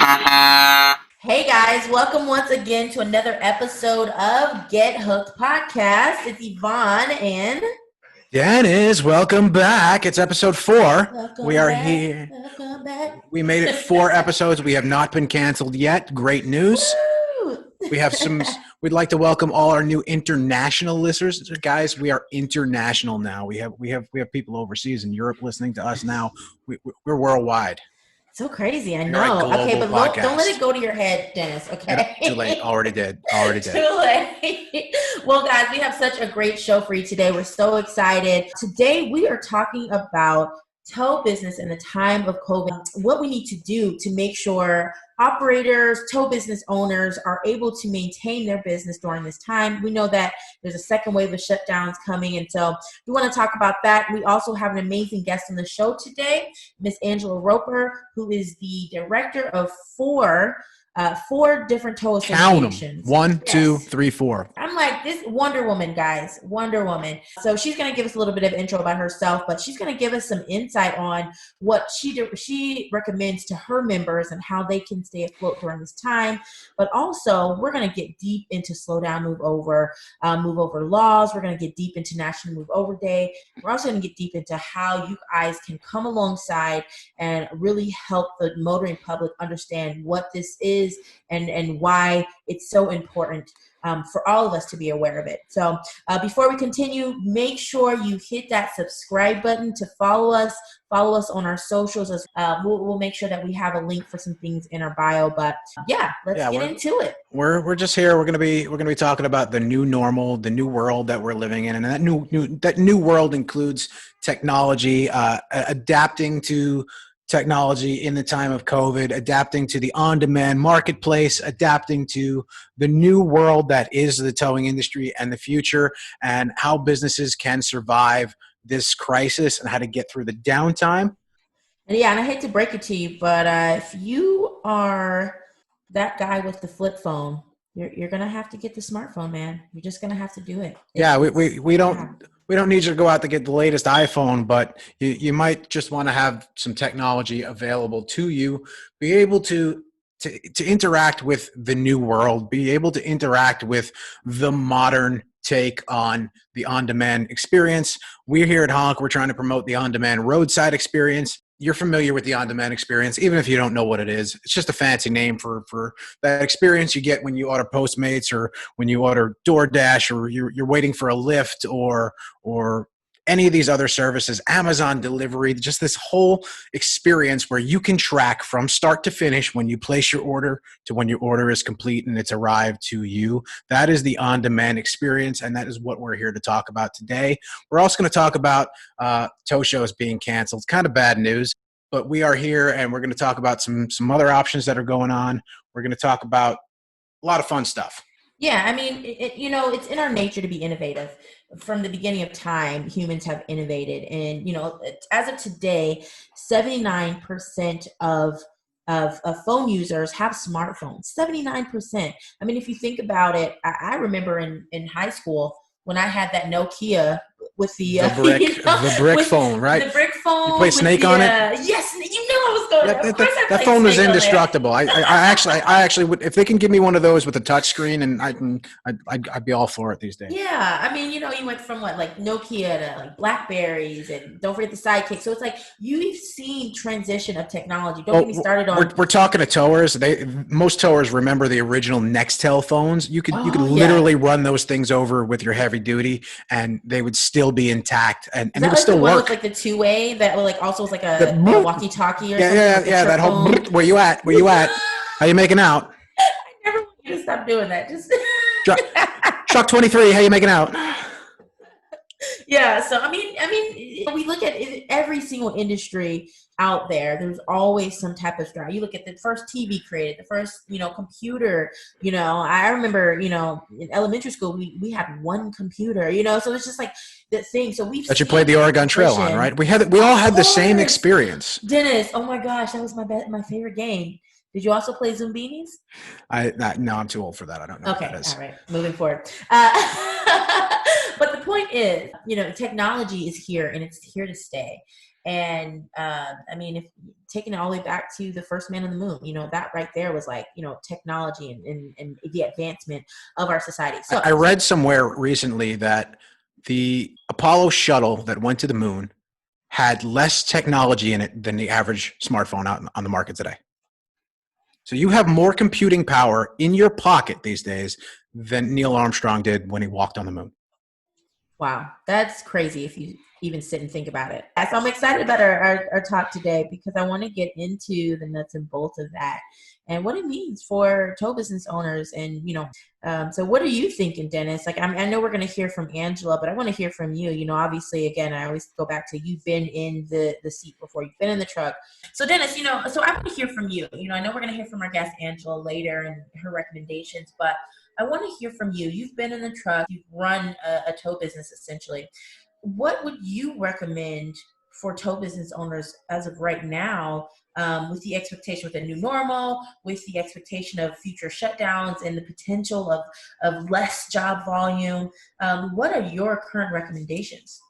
Hey guys, welcome once again to another episode of Get Hooked Podcast. It's Yvonne and Dennis, welcome back. It's episode 4. welcome We are back, here. Welcome back. We made it 4 episodes. We have not been canceled yet. Great news. Woo! We'd like to welcome all our new international listeners. Guys, we are international now. We have people overseas in Europe listening to us now. We're worldwide. So crazy, I We're a know. global Okay, but podcast. don't let it go to your head, Dennis, okay? Too late. Already did. Too late. Well, guys, we have such a great show for you today. We're so excited. Today, we are talking about tow business in the time of COVID, what we need to do to make sure operators, tow business owners are able to maintain their business during this time. We know that there's a second wave of shutdowns coming, and so we want to talk about that. We also have an amazing guest on the show today, Miss Angela Roper, who is the director of four different tow associations. Count them. 1, 2, 3, 4. I'm like, this Wonder Woman, guys. Wonder Woman. So she's going to give us a little bit of intro about herself, but she's going to give us some insight on what she recommends to her members and how they can stay afloat during this time. But also, we're going to get deep into slow down, move over laws. We're going to get deep into National Move Over Day. We're also going to get deep into how you guys can come alongside and really help the motoring public understand what this is and why it's so important for all of us to be aware of it. So before we continue, make sure you hit that subscribe button to follow us on our socials. We'll make sure that we have a link for some things in our bio. But let's get into it. We're just here. We're gonna be talking about the new normal, the new world that we're living in, and that new world includes technology, adapting to technology in the time of COVID, adapting to the on-demand marketplace, adapting to the new world that is the towing industry and the future, and how businesses can survive this crisis and how to get through the downtime. And I hate to break it to you, but if you are that guy with the flip phone, you're gonna have to get the smartphone, man. You're just gonna have to do it. We don't need you to go out to get the latest iPhone, but you might just want to have some technology available to you, be able to interact with the new world, be able to interact with the modern take on the on-demand experience. We're here at Honk. We're trying to promote the on-demand roadside experience. You're familiar with the on-demand experience, even if you don't know what it is. It's just a fancy name for that experience you get when you order Postmates or when you order DoorDash or you're waiting for a lift or any of these other services, Amazon delivery, just this whole experience where you can track from start to finish when you place your order to when your order is complete and it's arrived to you. That is the on-demand experience, and that is what we're here to talk about today. We're also going to talk about tow shows being canceled. It's kind of bad news, but we are here, and we're going to talk about some other options that are going on. We're going to talk about a lot of fun stuff. Yeah, I mean, it's in our nature to be innovative. From the beginning of time, humans have innovated. And, as of today, 79% of phone users have smartphones. 79%. I mean, if you think about it, I remember in high school when I had that Nokia with the brick phone, right? The brick phone. You play Snake on it? Yes, you knew I was going. Of course, that phone was indestructible. I actually would, if they can give me one of those with a touch screen, and I'd be all for it these days. Yeah, I mean, you went from like Nokia to like Blackberries, and don't forget the Sidekick. So it's like you've seen transition of technology. Don't get me started on. We're talking to towers. Most towers remember the original Nextel phones. You could literally run those things over with your heavy duty, and they would still be intact, and it would still work. Like the two-way that also was like a walkie-talkie or something. Yeah. That whole where you at? How you making out? I never want you to stop doing that. Just truck 23. How you making out? Yeah. So I mean, we look at every single industry out there. There's always some type of struggle. You look at the first TV created, the first computer. I remember in elementary school we had one computer. So it's just like the thing. So that you played the Oregon Trail on, right? We all had the same experience. Dennis, oh my gosh, that was my favorite game. Did you also play Zumbinis? No, I'm too old for that. I don't know what that is. All right, moving forward. But the point is, technology is here and it's here to stay. And I mean, if taking it all the way back to the first man on the moon, that right there was like, technology and the advancement of our society. So I read somewhere recently that the Apollo shuttle that went to the moon had less technology in it than the average smartphone out on the market today. So you have more computing power in your pocket these days than Neil Armstrong did when he walked on the moon. wow, that's crazy if you even sit and think about it. So I'm excited about our talk today because I want to get into the nuts and bolts of that and what it means for tow business owners. And, so what are you thinking, Dennis? Like, I know we're going to hear from Angela, but I want to hear from you. Obviously, again, I always go back to you've been in the seat before, you've been in the truck. So Dennis, so I want to hear from you. I know we're going to hear from our guest, Angela, later and her recommendations, but I want to hear from you. You've been in the truck, you've run a tow business essentially. What would you recommend for tow business owners as of right now, with the expectation with a new normal, with the expectation of future shutdowns and the potential of less job volume? What are your current recommendations?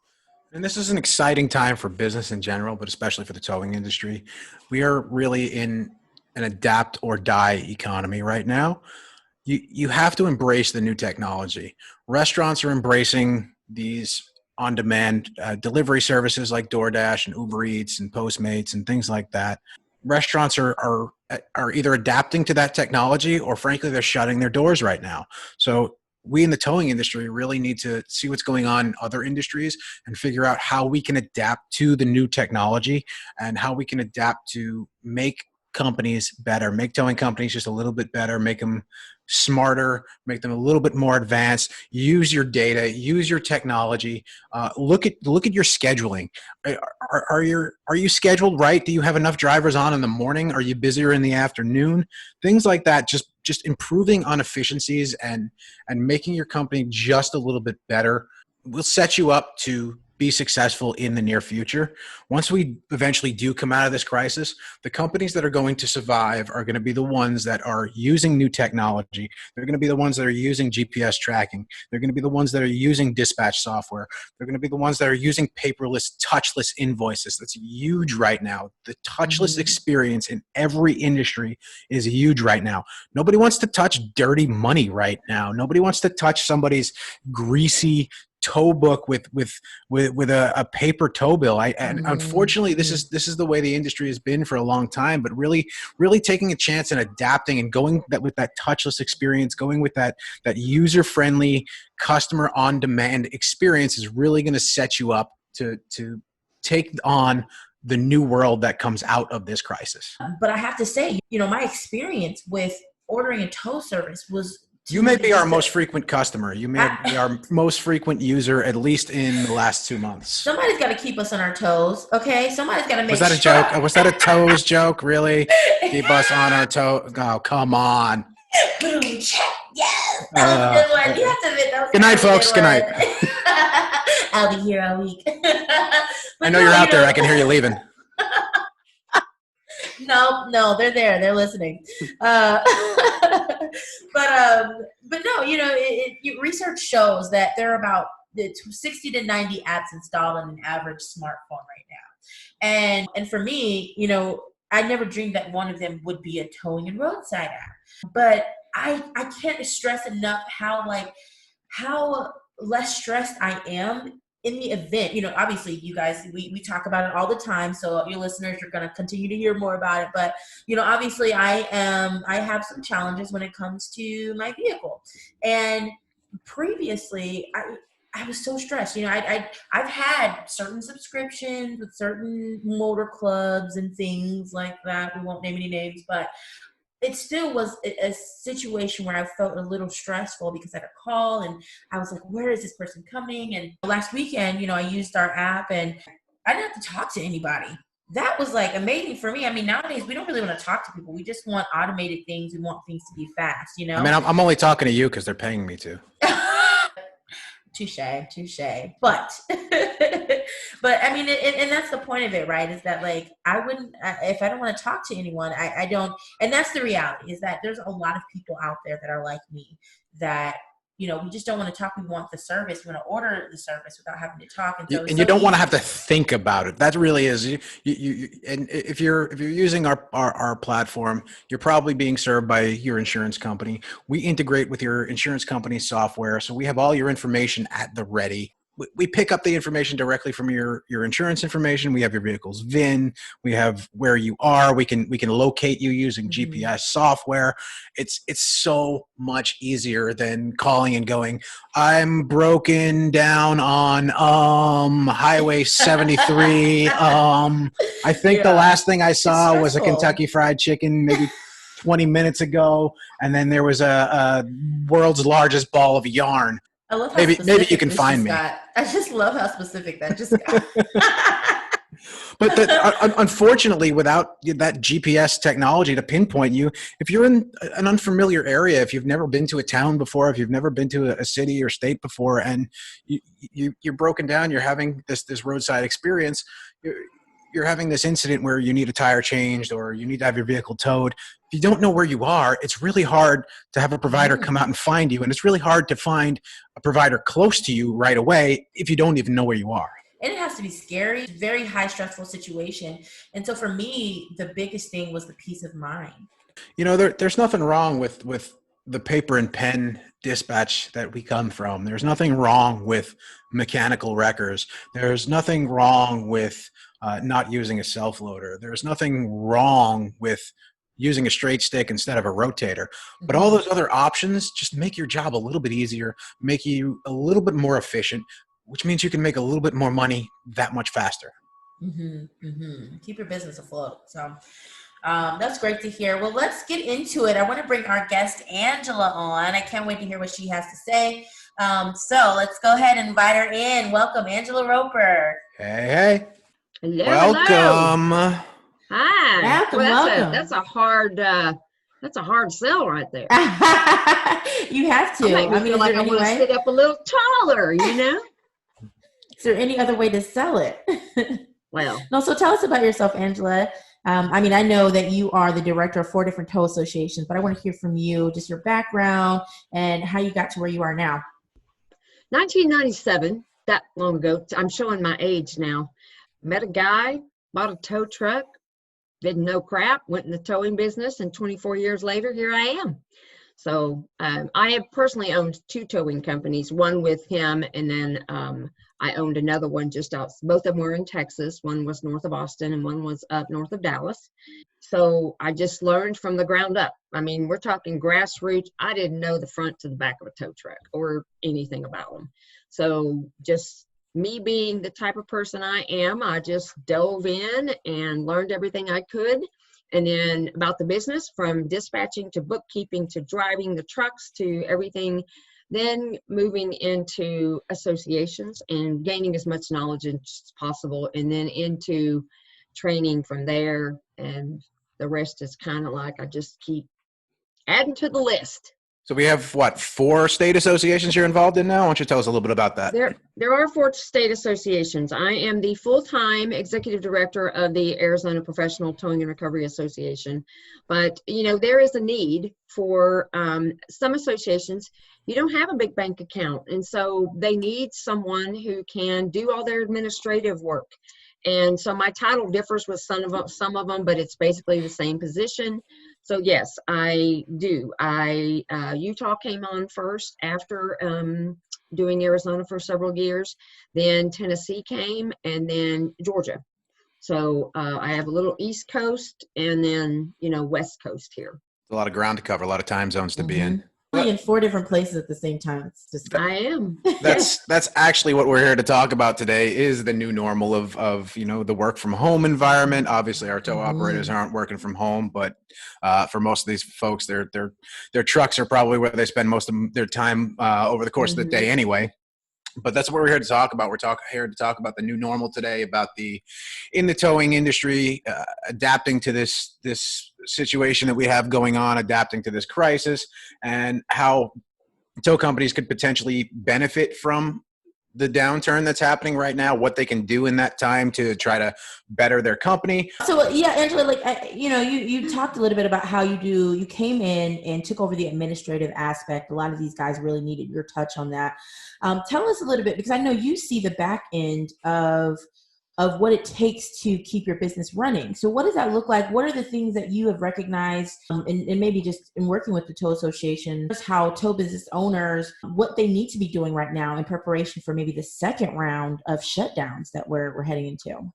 And this is an exciting time for business in general, but especially for the towing industry. We are really in an adapt or die economy right now. You have to embrace the new technology. Restaurants are embracing these on-demand delivery services like DoorDash and Uber Eats and Postmates and things like that. Restaurants are either adapting to that technology or frankly they're shutting their doors right now. So we in the towing industry really need to see what's going on in other industries and figure out how we can adapt to the new technology and how we can adapt to make companies better, make towing companies just a little bit better, make them smarter, make them a little bit more advanced. Use your data, use your technology. Look at your scheduling. Are you scheduled right? Do you have enough drivers on in the morning? Are you busier in the afternoon? Things like that. Just improving on efficiencies and making your company just a little bit better will set you up to be successful in the near future. Once we eventually do come out of this crisis, the companies that are going to survive are going to be the ones that are using new technology. They're going to be the ones that are using GPS tracking. They're going to be the ones that are using dispatch software. They're going to be the ones that are using paperless, touchless invoices. That's huge right now. The touchless experience in every industry is huge right now. Nobody wants to touch dirty money right now. Nobody wants to touch somebody's greasy tow book with a paper tow bill. And unfortunately, this is the way the industry has been for a long time. But really taking a chance and adapting and going with that touchless experience, going with that user friendly customer on demand experience is really going to set you up to take on the new world that comes out of this crisis. But I have to say, my experience with ordering a tow service was. You may be our most frequent customer. You may be our most frequent user, at least in the last 2 months. Somebody's got to keep us on our toes, okay? Somebody's got to make Was that a joke? Was that a toes joke, really? Keep us on our toes? Oh, come on. Yes! That was a good one. You have to admit, that was good night, folks. Good night. I'll be here all week. I know you're out there. I can hear you leaving. No, they're there. They're listening. But no, research shows that there are about 60 to 90 apps installed on an average smartphone right now. And for me, I never dreamed that one of them would be a towing and roadside app. But I can't stress enough how less stressed I am in the event. Obviously you guys, we talk about it all the time, so your listeners are going to continue to hear more about it, but obviously I have some challenges when it comes to my vehicle. And previously I was so stressed. I've had certain subscriptions with certain motor clubs and things like that. We won't name any names, but it still was a situation where I felt a little stressful because I had a call and I was like, where is this person coming? And last weekend, I used our app and I didn't have to talk to anybody. That was like amazing for me. I mean, nowadays we don't really want to talk to people. We just want automated things. We want things to be fast, I mean, I'm only talking to you because they're paying me to. Touche. But I mean, and that's the point of it, right? Is that like, I wouldn't, if I don't want to talk to anyone, I don't. And that's the reality, is that there's a lot of people out there that are like me, that we just don't want to talk. We want the service. We want to order the service without having to talk. And so And you don't want to have to think about it. That really is and if you're using our platform, you're probably being served by your insurance company. We integrate with your insurance company's software, so we have all your information at the ready. We pick up the information directly from your insurance information. We have your vehicle's VIN. We have where you are. We can locate you using GPS software. It's so much easier than calling and going, I'm broken down on Highway 73. I think the last thing I saw was a Kentucky Fried Chicken maybe 20 minutes ago, and then there was a world's largest ball of yarn. I love how maybe you can find me. I just love how specific that just got. But unfortunately, without that GPS technology to pinpoint you, if you're in an unfamiliar area, if you've never been to a town before, if you've never been to a city or state before, and you're broken down, you're having this roadside experience, you're having this incident where you need a tire changed or you need to have your vehicle towed. If you don't know where you are, it's really hard to have a provider come out and find you. And it's really hard to find a provider close to you right away if you don't even know where you are. And it has to be scary, very high stressful situation. And so for me, the biggest thing was the peace of mind. There's nothing wrong with the paper and pen dispatch that we come from. There's nothing wrong with mechanical wreckers. There's nothing wrong with not using a self-loader. There's nothing wrong with using a straight stick instead of a rotator. But all those other options just make your job a little bit easier, make you a little bit more efficient, which means you can make a little bit more money that much faster. Keep your business afloat. So that's great to hear. Well, let's get into it. I want to bring our guest, Angela, on. I can't wait to hear what she has to say. So let's go ahead and invite her in. Welcome, Angela Roper. Hey. Hello, welcome. Hello. Hi. Welcome. That's a hard sell right there. You have to. I feel like I want to sit up a little taller, Is there any other way to sell it? Well, no. So tell us about yourself, Angela. I know that you are the director of 4 different tow associations, but I want to hear from you, just your background and how you got to where you are now. 1997, that long ago. I'm showing my age now. Met a guy, bought a tow truck, didn't know crap, went in the towing business, and 24 years later, here I am. So I have personally owned 2 towing companies, one with him, and then I owned another one just out. Both of them were in Texas. One was north of Austin, and one was up north of Dallas. So I just learned from the ground up. We're talking grassroots. I didn't know the front to the back of a tow truck or anything about them. So just me being the type of person I am, I just dove in and learned everything I could. And then about the business, from dispatching to bookkeeping to driving the trucks to everything, then moving into associations and gaining as much knowledge as possible, and then into training from there. And the rest is kind of like I just keep adding to the list. So we have 4 state associations you're involved in now? Why don't you tell us a little bit about that? There are 4 state associations. I am the full-time executive director of the Arizona Professional Towing and Recovery Association. But, there is a need for some associations. You don't have a big bank account, and so they need someone who can do all their administrative work. And so my title differs with some of them, but it's basically the same position. So yes, I do. Utah came on first after doing Arizona for several years. Then Tennessee came, and then Georgia. So I have a little East Coast and then, West Coast here. A lot of ground to cover, a lot of time zones to be in. In 4 different places at the same time. It's just I am. That's actually what we're here to talk about today, is the new normal of the work from home environment. Obviously our tow operators aren't working from home, but for most of these folks, their trucks are probably where they spend most of their time over the course of the day anyway. But that's what we're here to talk about. We're here to talk about the new normal today, about in the towing industry, adapting to this situation that we have going on, adapting to this crisis, and how tow companies could potentially benefit from the downturn that's happening right now, what they can do in that time to try to better their company. So yeah, Angela, like, you talked a little bit about how you came in and took over the administrative aspect. A lot of these guys really needed your touch on that. Tell us a little bit, because I know you see the back end of what it takes to keep your business running. So what does that look like? What are the things that you have recognized, and maybe just in working with the tow association, how tow business owners, what they need to be doing right now in preparation for maybe the second round of shutdowns that we're heading into?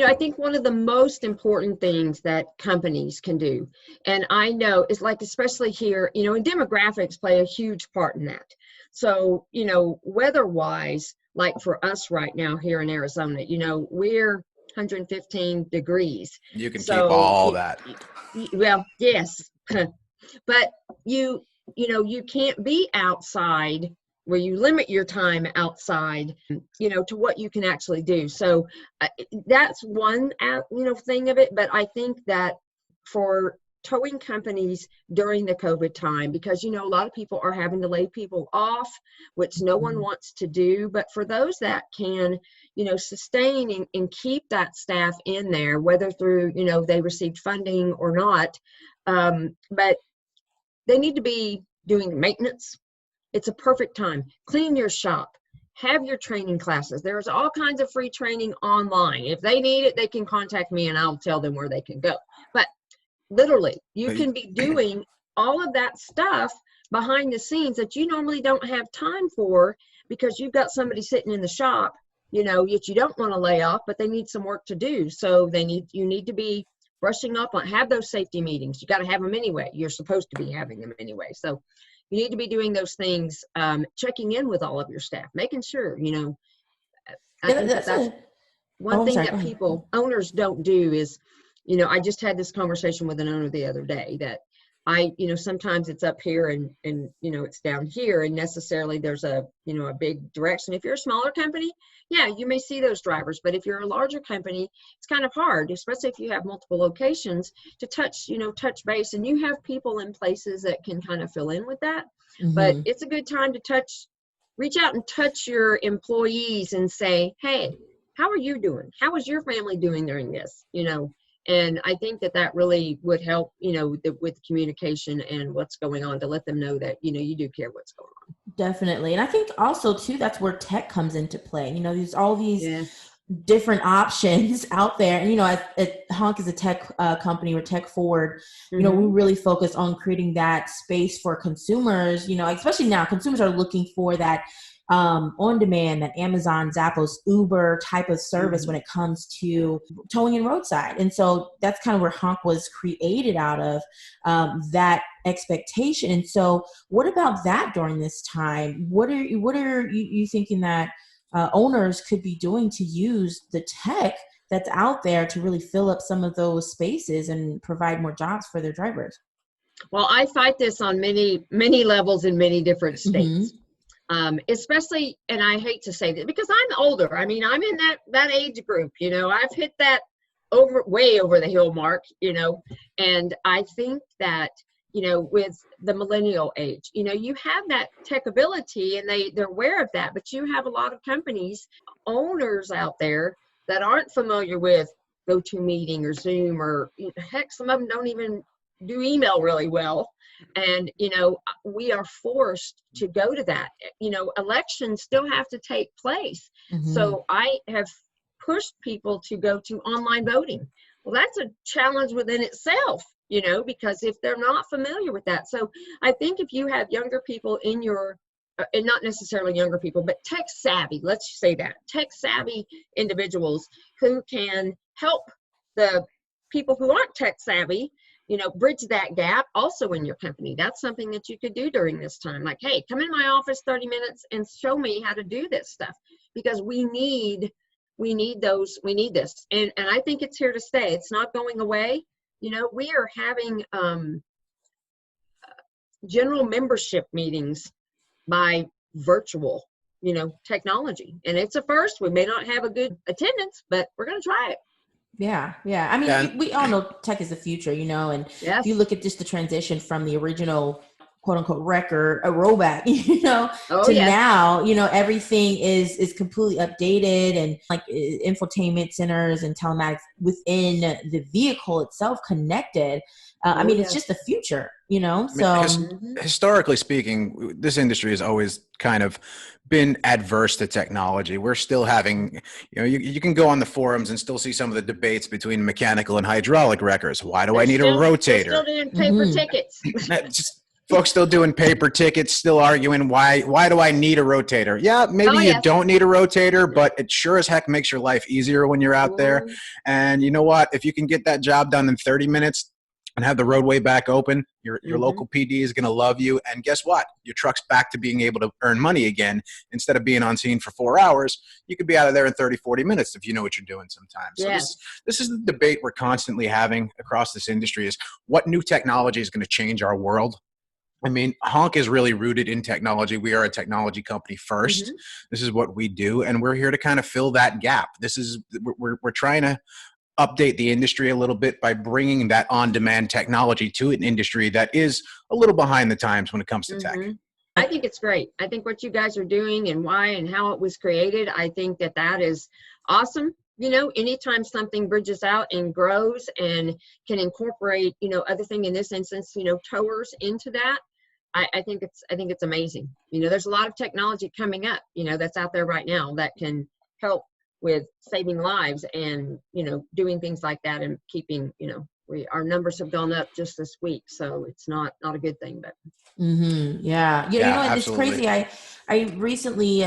I think one of the most important things that companies can do, and I know is like, especially here, and demographics play a huge part in that. So, weather-wise, like for us right now here in Arizona, we're 115 degrees. You can keep all that. Well, yes, but you can't be outside, where you limit your time outside, to what you can actually do. So that's one, thing of it. But I think that for towing companies during the COVID time, because, a lot of people are having to lay people off, which no one wants to do. But for those that can, sustain and keep that staff in there, whether through, they received funding or not, but they need to be doing maintenance. It's a perfect time. Clean your shop. Have your training classes. There's all kinds of free training online. If they need it, they can contact me and I'll tell them where they can go. But literally, you can be doing all of that stuff behind the scenes that you normally don't have time for, because you've got somebody sitting in the shop, yet you don't want to lay off, but they need some work to do. So you need to be brushing up on, have those safety meetings. You got to have them anyway. You're supposed to be having them anyway. So you need to be doing those things, checking in with all of your staff, making sure, I think that's one thing that owners don't do is, I just had this conversation with an owner the other day that sometimes it's up here and it's down here, and necessarily there's a big direction. If you're a smaller company, yeah, you may see those drivers, but if you're a larger company, it's kind of hard, especially if you have multiple locations, to touch base, and you have people in places that can kind of fill in with that. Mm-hmm. But it's a good time to reach out and touch your employees and say, hey, how are you doing? How is your family doing during this? And I think that really would help, with communication and what's going on, to let them know that, you do care what's going on. Definitely. And I think also too, that's where tech comes into play. There's all these different options out there. And, at Honk is a tech company, we're tech forward. Mm-hmm. We really focus on creating that space for consumers, especially now consumers are looking for that on demand, that Amazon, Zappos, Uber type of service mm-hmm. when it comes to towing and roadside. And so that's kind of where Honk was created out of, that expectation. And so what about that during this time? What are you thinking that owners could be doing to use the tech that's out there to really fill up some of those spaces and provide more jobs for their drivers? Well, I fight this on many, many levels in many different states. Mm-hmm. Especially, and I hate to say this because I'm older. I mean, I'm in that age group, I've hit that way over the hill mark, and I think that, with the millennial age, you have that tech ability and they're aware of that, but you have a lot of companies, owners out there that aren't familiar with GoToMeeting or Zoom, or heck, some of them don't even do email really well. And, we are forced to go to that. Elections still have to take place. Mm-hmm. So I have pushed people to go to online voting. Well, that's a challenge within itself, because if they're not familiar with that. So I think if you have younger people in your, and not necessarily younger people, but tech savvy, let's say that, tech savvy individuals who can help the people who aren't tech savvy, bridge that gap also in your company. That's something that you could do during this time. Like, hey, come in my office 30 minutes and show me how to do this stuff, because we need this. And I think it's here to stay. It's not going away. We are having general membership meetings by virtual, technology. And it's a first. We may not have a good attendance, but we're going to try it. Yeah. I mean, we all know tech is the future, and if you look at just the transition from the original quote unquote record, a rollback, Oh to yeah. now, everything is completely updated, and like infotainment centers and telematics within the vehicle itself connected. I Oh mean, it's yeah. just the future, I mean, so. historically speaking, this industry has always kind of been adverse to technology. We're still having, you can go on the forums and still see some of the debates between mechanical and hydraulic wreckers. Why do I need a They're still rotator? doing paper tickets. Just folks still doing paper tickets, still arguing why do I need a rotator? Yeah, maybe Oh you yes. don't need a rotator, but it sure as heck makes your life easier when you're out there. And you know what? If you can get that job done in 30 minutes and have the roadway back open, your local PD is going to love you. And guess what? Your truck's back to being able to earn money again. Instead of being on scene for 4 hours, you could be out of there in 30, 40 minutes if you know what you're doing sometimes. Yes. So this is the debate we're constantly having across this industry, is what new technology is going to change our world. I mean, Honk is really rooted in technology. We are a technology company first. This is what we do, and we're here to kind of fill that gap. We're trying to update the industry a little bit by bringing that on-demand technology to an industry that is a little behind the times when it comes to tech. I think it's great. I think what you guys are doing and why and how it was created, I think that is awesome. Anytime something bridges out and grows and can incorporate, other thing, in this instance, towers into that, I think it's amazing. There's a lot of technology coming up, that's out there right now that can help with saving lives and, doing things like that, and keeping, our numbers have gone up just this week, so it's not a good thing, but. Yeah. It's crazy. I recently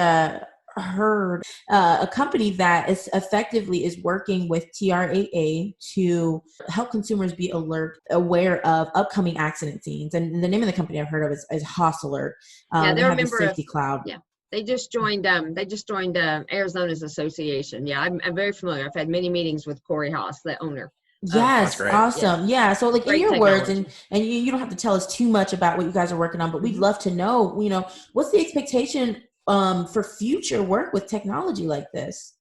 heard a company that is effectively is working with TRAA to help consumers be aware of upcoming accident scenes. And the name of the company I've heard of is Haas Alert. Yeah, they have the Safety Cloud. Yeah. They just joined Arizona's association. Yeah, I'm very familiar. I've had many meetings with Corey Haas, the owner. Yes, awesome. Yeah. So like Great in your technology. words, and you don't have to tell us too much about what you guys are working on, but we'd love to know, what's the expectation for future work with technology like this?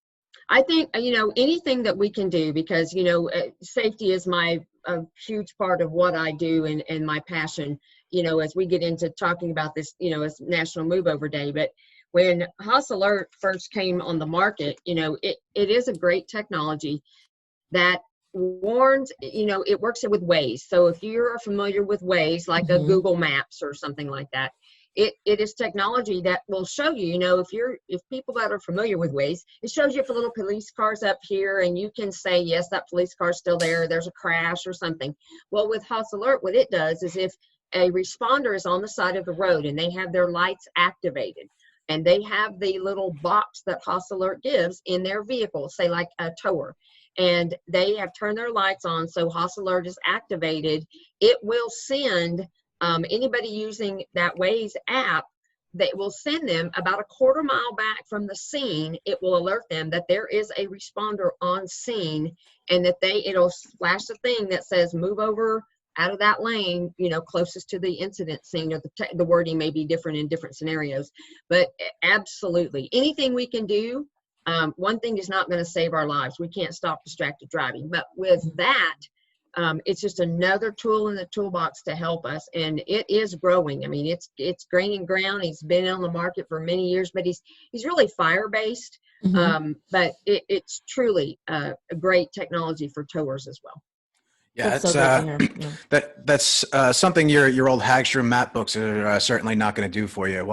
I think, anything that we can do, because, safety is a huge part of what I do and my passion, as we get into talking about this, as National Move Over Day. But when Haas Alert first came on the market, it is a great technology that warns, it works with Waze. So if you're familiar with Waze, like a Google Maps or something like that, it is technology that will show you, if people that are familiar with Waze, it shows you if a little police car's up here, and you can say, yes, that police car's still there, there's a crash or something. Well, with Haas Alert, what it does is, if a responder is on the side of the road and they have their lights activated, and they have the little box that Haas Alert gives in their vehicle, say like a tower, and they have turned their lights on, so Haas Alert is activated, it will send anybody using that Waze app, that will send them about a quarter mile back from the scene. It will alert them that there is a responder on scene, and that it'll flash a thing that says, move over out of that lane, closest to the incident scene, or the wording may be different in different scenarios. But absolutely, anything we can do. One thing is not going to save our lives. We can't stop distracted driving. But with that, it's just another tool in the toolbox to help us, and it is growing. I mean, it's gaining ground. He's been on the market for many years, but he's really fire based. But it's truly a great technology for towers as well. Yeah, that's something your old Hagstrom map books are certainly not going to do for you.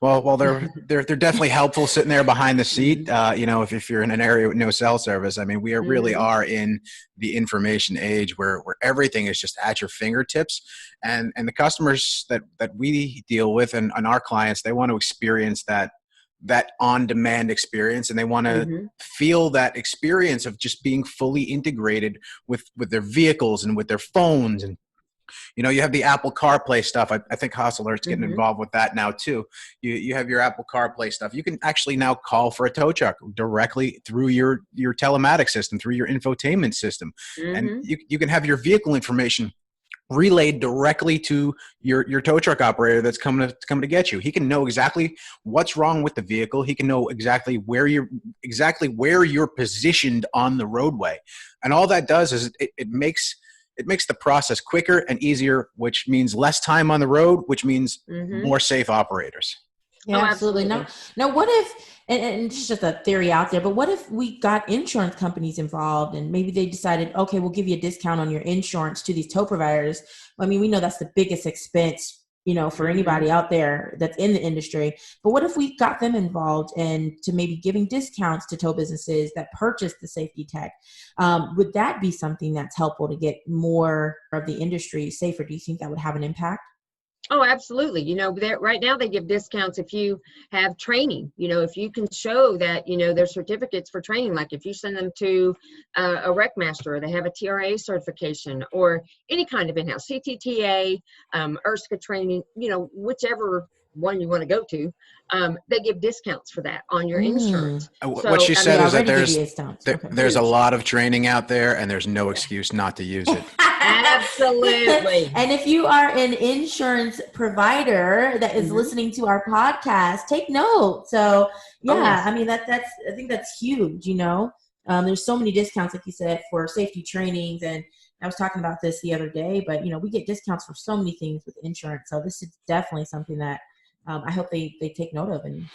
Well, they're definitely helpful sitting there behind the seat. If you're in an area with no cell service, I mean, we really are in the information age where everything is just at your fingertips, and the customers that we deal with and our clients, they want to experience that on-demand experience, and they want to feel that experience of just being fully integrated with their vehicles and with their phones. And you have the Apple CarPlay stuff. I think Haas Alert's getting involved with that now too. You have your Apple CarPlay stuff. You can actually now call for a tow truck directly through your telematics system, through your infotainment system, and you can have your vehicle information relayed directly to your tow truck operator that's coming to get you. He can know exactly what's wrong with the vehicle. He can know exactly where you're positioned on the roadway. And all that does is it makes it makes the process quicker and easier, which means less time on the road, which means more safe operators. Yeah, absolutely. No, what if, and it's just a theory out there, but what if we got insurance companies involved and maybe they decided, okay, we'll give you a discount on your insurance to these tow providers. I mean, we know that's the biggest expense, for anybody out there that's in the industry. But what if we got them involved and to maybe giving discounts to tow businesses that purchase the safety tech? Would that be something that's helpful to get more of the industry safer? Do you think that would have an impact? Oh, absolutely. Right now they give discounts if you have training. If you can show that, there's certificates for training, like if you send them to a rec master, they have a TRA certification or any kind of in-house CTTA, ERSCA training, whichever one you want to go to, they give discounts for that on your insurance. What she said is that there's huge. a lot of training out there and there's no excuse not to use it. Absolutely. And if you are an insurance provider that is listening to our podcast, take note. So yeah, I mean, I think that's huge. There's so many discounts, like you said, for safety trainings. And I was talking about this the other day, but we get discounts for so many things with insurance. So this is definitely something that I hope they take note of. And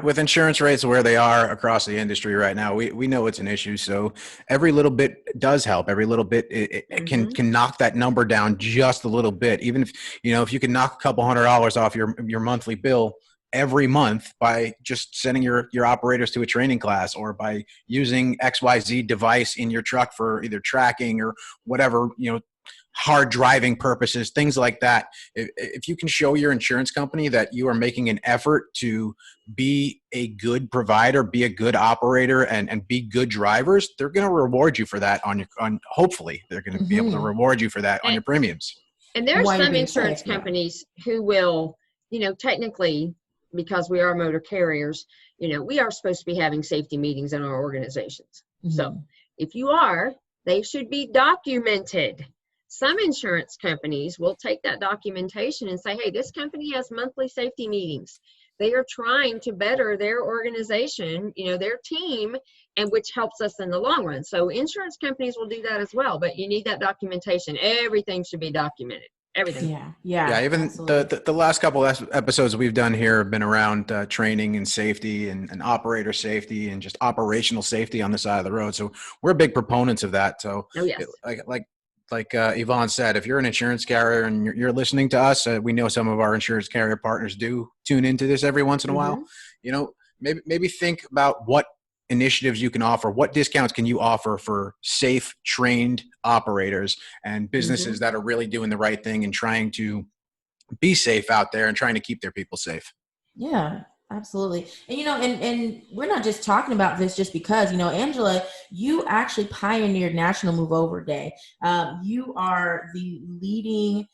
with insurance rates where they are across the industry right now, we know it's an issue. So every little bit does help. Every little bit it can knock that number down just a little bit. Even if you can knock a couple $100 off your monthly bill every month by just sending your operators to a training class or by using XYZ device in your truck for either tracking or whatever, hard driving purposes, things like that. If you can show your insurance company that you are making an effort to be a good provider, be a good operator, and be good drivers, they're going to reward you for that hopefully they're going to be able to reward you for that on your premiums. And there are some insurance companies who will, technically, because we are motor carriers, we are supposed to be having safety meetings in our organizations. So if you are, they should be documented. Some insurance companies will take that documentation and say, hey, this company has monthly safety meetings. They are trying to better their organization, their team, and which helps us in the long run. So insurance companies will do that as well, but you need that documentation. Everything should be documented. Everything. Yeah. Even the last couple of episodes we've done here have been around training and safety and operator safety and just operational safety on the side of the road. So we're big proponents of that. So like Yvonne said, if you're an insurance carrier and you're listening to us, we know some of our insurance carrier partners do tune into this every once in a while. Maybe think about what initiatives you can offer, what discounts can you offer for safe, trained operators and businesses that are really doing the right thing and trying to be safe out there and trying to keep their people safe. Yeah. Absolutely. And, and we're not just talking about this just because, Angela, you actually pioneered National Move Over Day. You are the leading,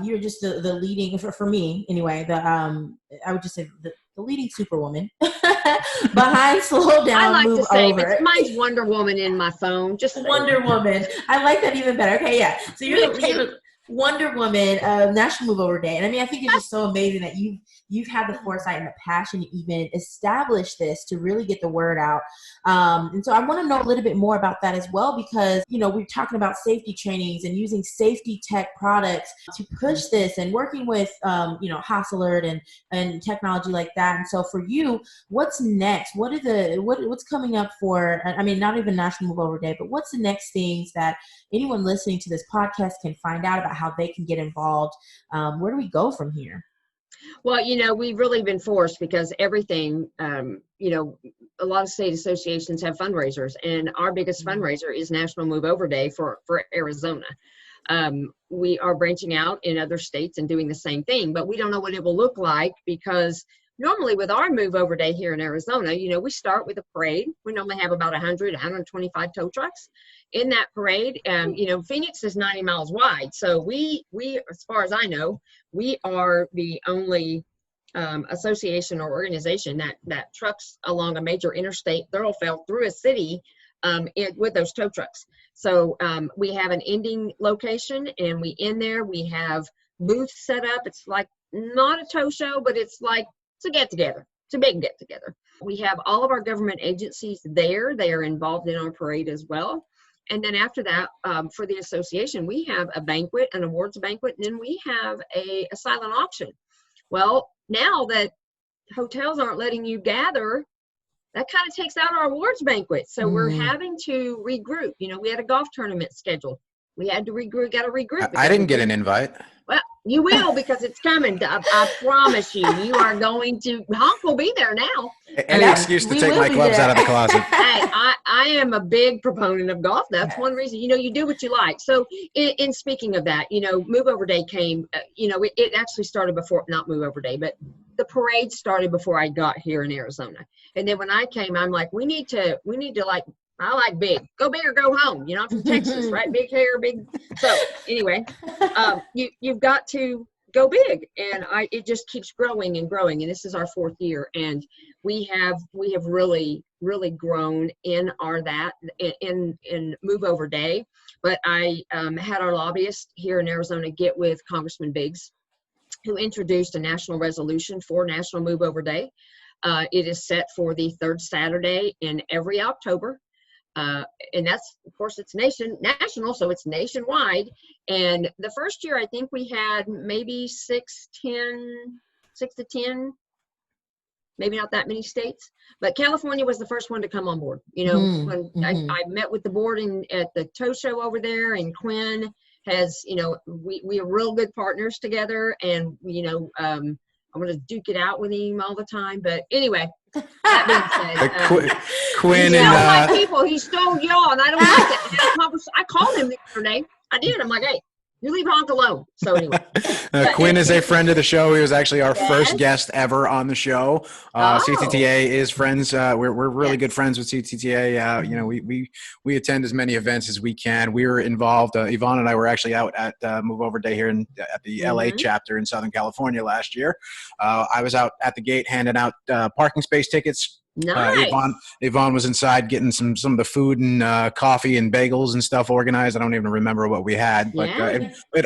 you're just the leading, for me anyway, I would just say the leading superwoman behind Slow Down, I like Move to say, Over. Mine's Wonder Woman in my phone. Just Wonder Woman. I like that even better. Okay, yeah. So you're the Wonder Woman of National Move Over Day. And I mean, I think it's just so amazing that you've had the foresight and the passion to even establish this to really get the word out. And so I want to know a little bit more about that as well, because, we're talking about safety trainings and using safety tech products to push this and working with, Haas Alert and technology like that. And so for you, what's next? What's coming up for, I mean, not even National Move Over Day, but what's the next things that anyone listening to this podcast can find out about how they can get involved? Where do we go from here? Well, we've really been forced because everything, a lot of state associations have fundraisers, and our biggest fundraiser is National Move Over Day for Arizona. We are branching out in other states and doing the same thing, but we don't know what it will look like because normally with our Move Over Day here in Arizona, we start with a parade. We normally have about 125 tow trucks in that parade. Phoenix is 90 miles wide. So we, as far as I know, we are the only association or organization that trucks along a major interstate thoroughfare through a city with those tow trucks. So we have an ending location, and we end there. We have booths set up. It's like not a tow show, but it's a get together. It's a big get together. We have all of our government agencies there. They are involved in our parade as well. And then after that, for the association, we have a banquet, an awards banquet, and then we have a silent auction. Well, now that hotels aren't letting you gather, that kind of takes out our awards banquet. So we're having to regroup. We had a golf tournament scheduled. We had to regroup, got to regroup. I didn't get an invite. Well, you will, because it's coming. I promise you, you are going to. Honk will be there now. Any excuse to take my clubs out of the closet. Hey, I am a big proponent of golf. That's one reason. You do what you like. So, in speaking of that, Move Over Day came. It actually started before, not Move Over Day, but the parade started before I got here in Arizona. And then when I came, I'm like, we need to like. I like big. Go big or go home. I'm from Texas, right? Big hair, big. So anyway, you've got to go big, and it just keeps growing and growing. And this is our 4th year, and we have really grown in Move Over Day. But I had our lobbyist here in Arizona get with Congressman Biggs, who introduced a national resolution for National Move Over Day. It is set for the 3rd Saturday in every October. And that's, of course, it's national, so it's nationwide. And the first year, I think we had maybe 6 to 10, maybe not that many states. But California was the first one to come on board. When I met with the board at the tow show over there, and Quinn has, we are real good partners together, and, I'm going to duke it out with him all the time. But anyway, that being said, Quinn and my people, he stole y'all, and I don't like it. I called him the other day. I did. I'm like, hey, you leave Honk alone. So anyway. Quinn is a friend of the show. He was actually our first guest ever on the show. CTTA is friends. We're really good friends with CTTA. We attend as many events as we can. We were involved. Yvonne and I were actually out at Move Over Day here at the LA chapter in Southern California last year. I was out at the gate handing out parking space tickets. Nice. Yvonne was inside getting some of the food and coffee and bagels and stuff organized. I don't even remember what we had, but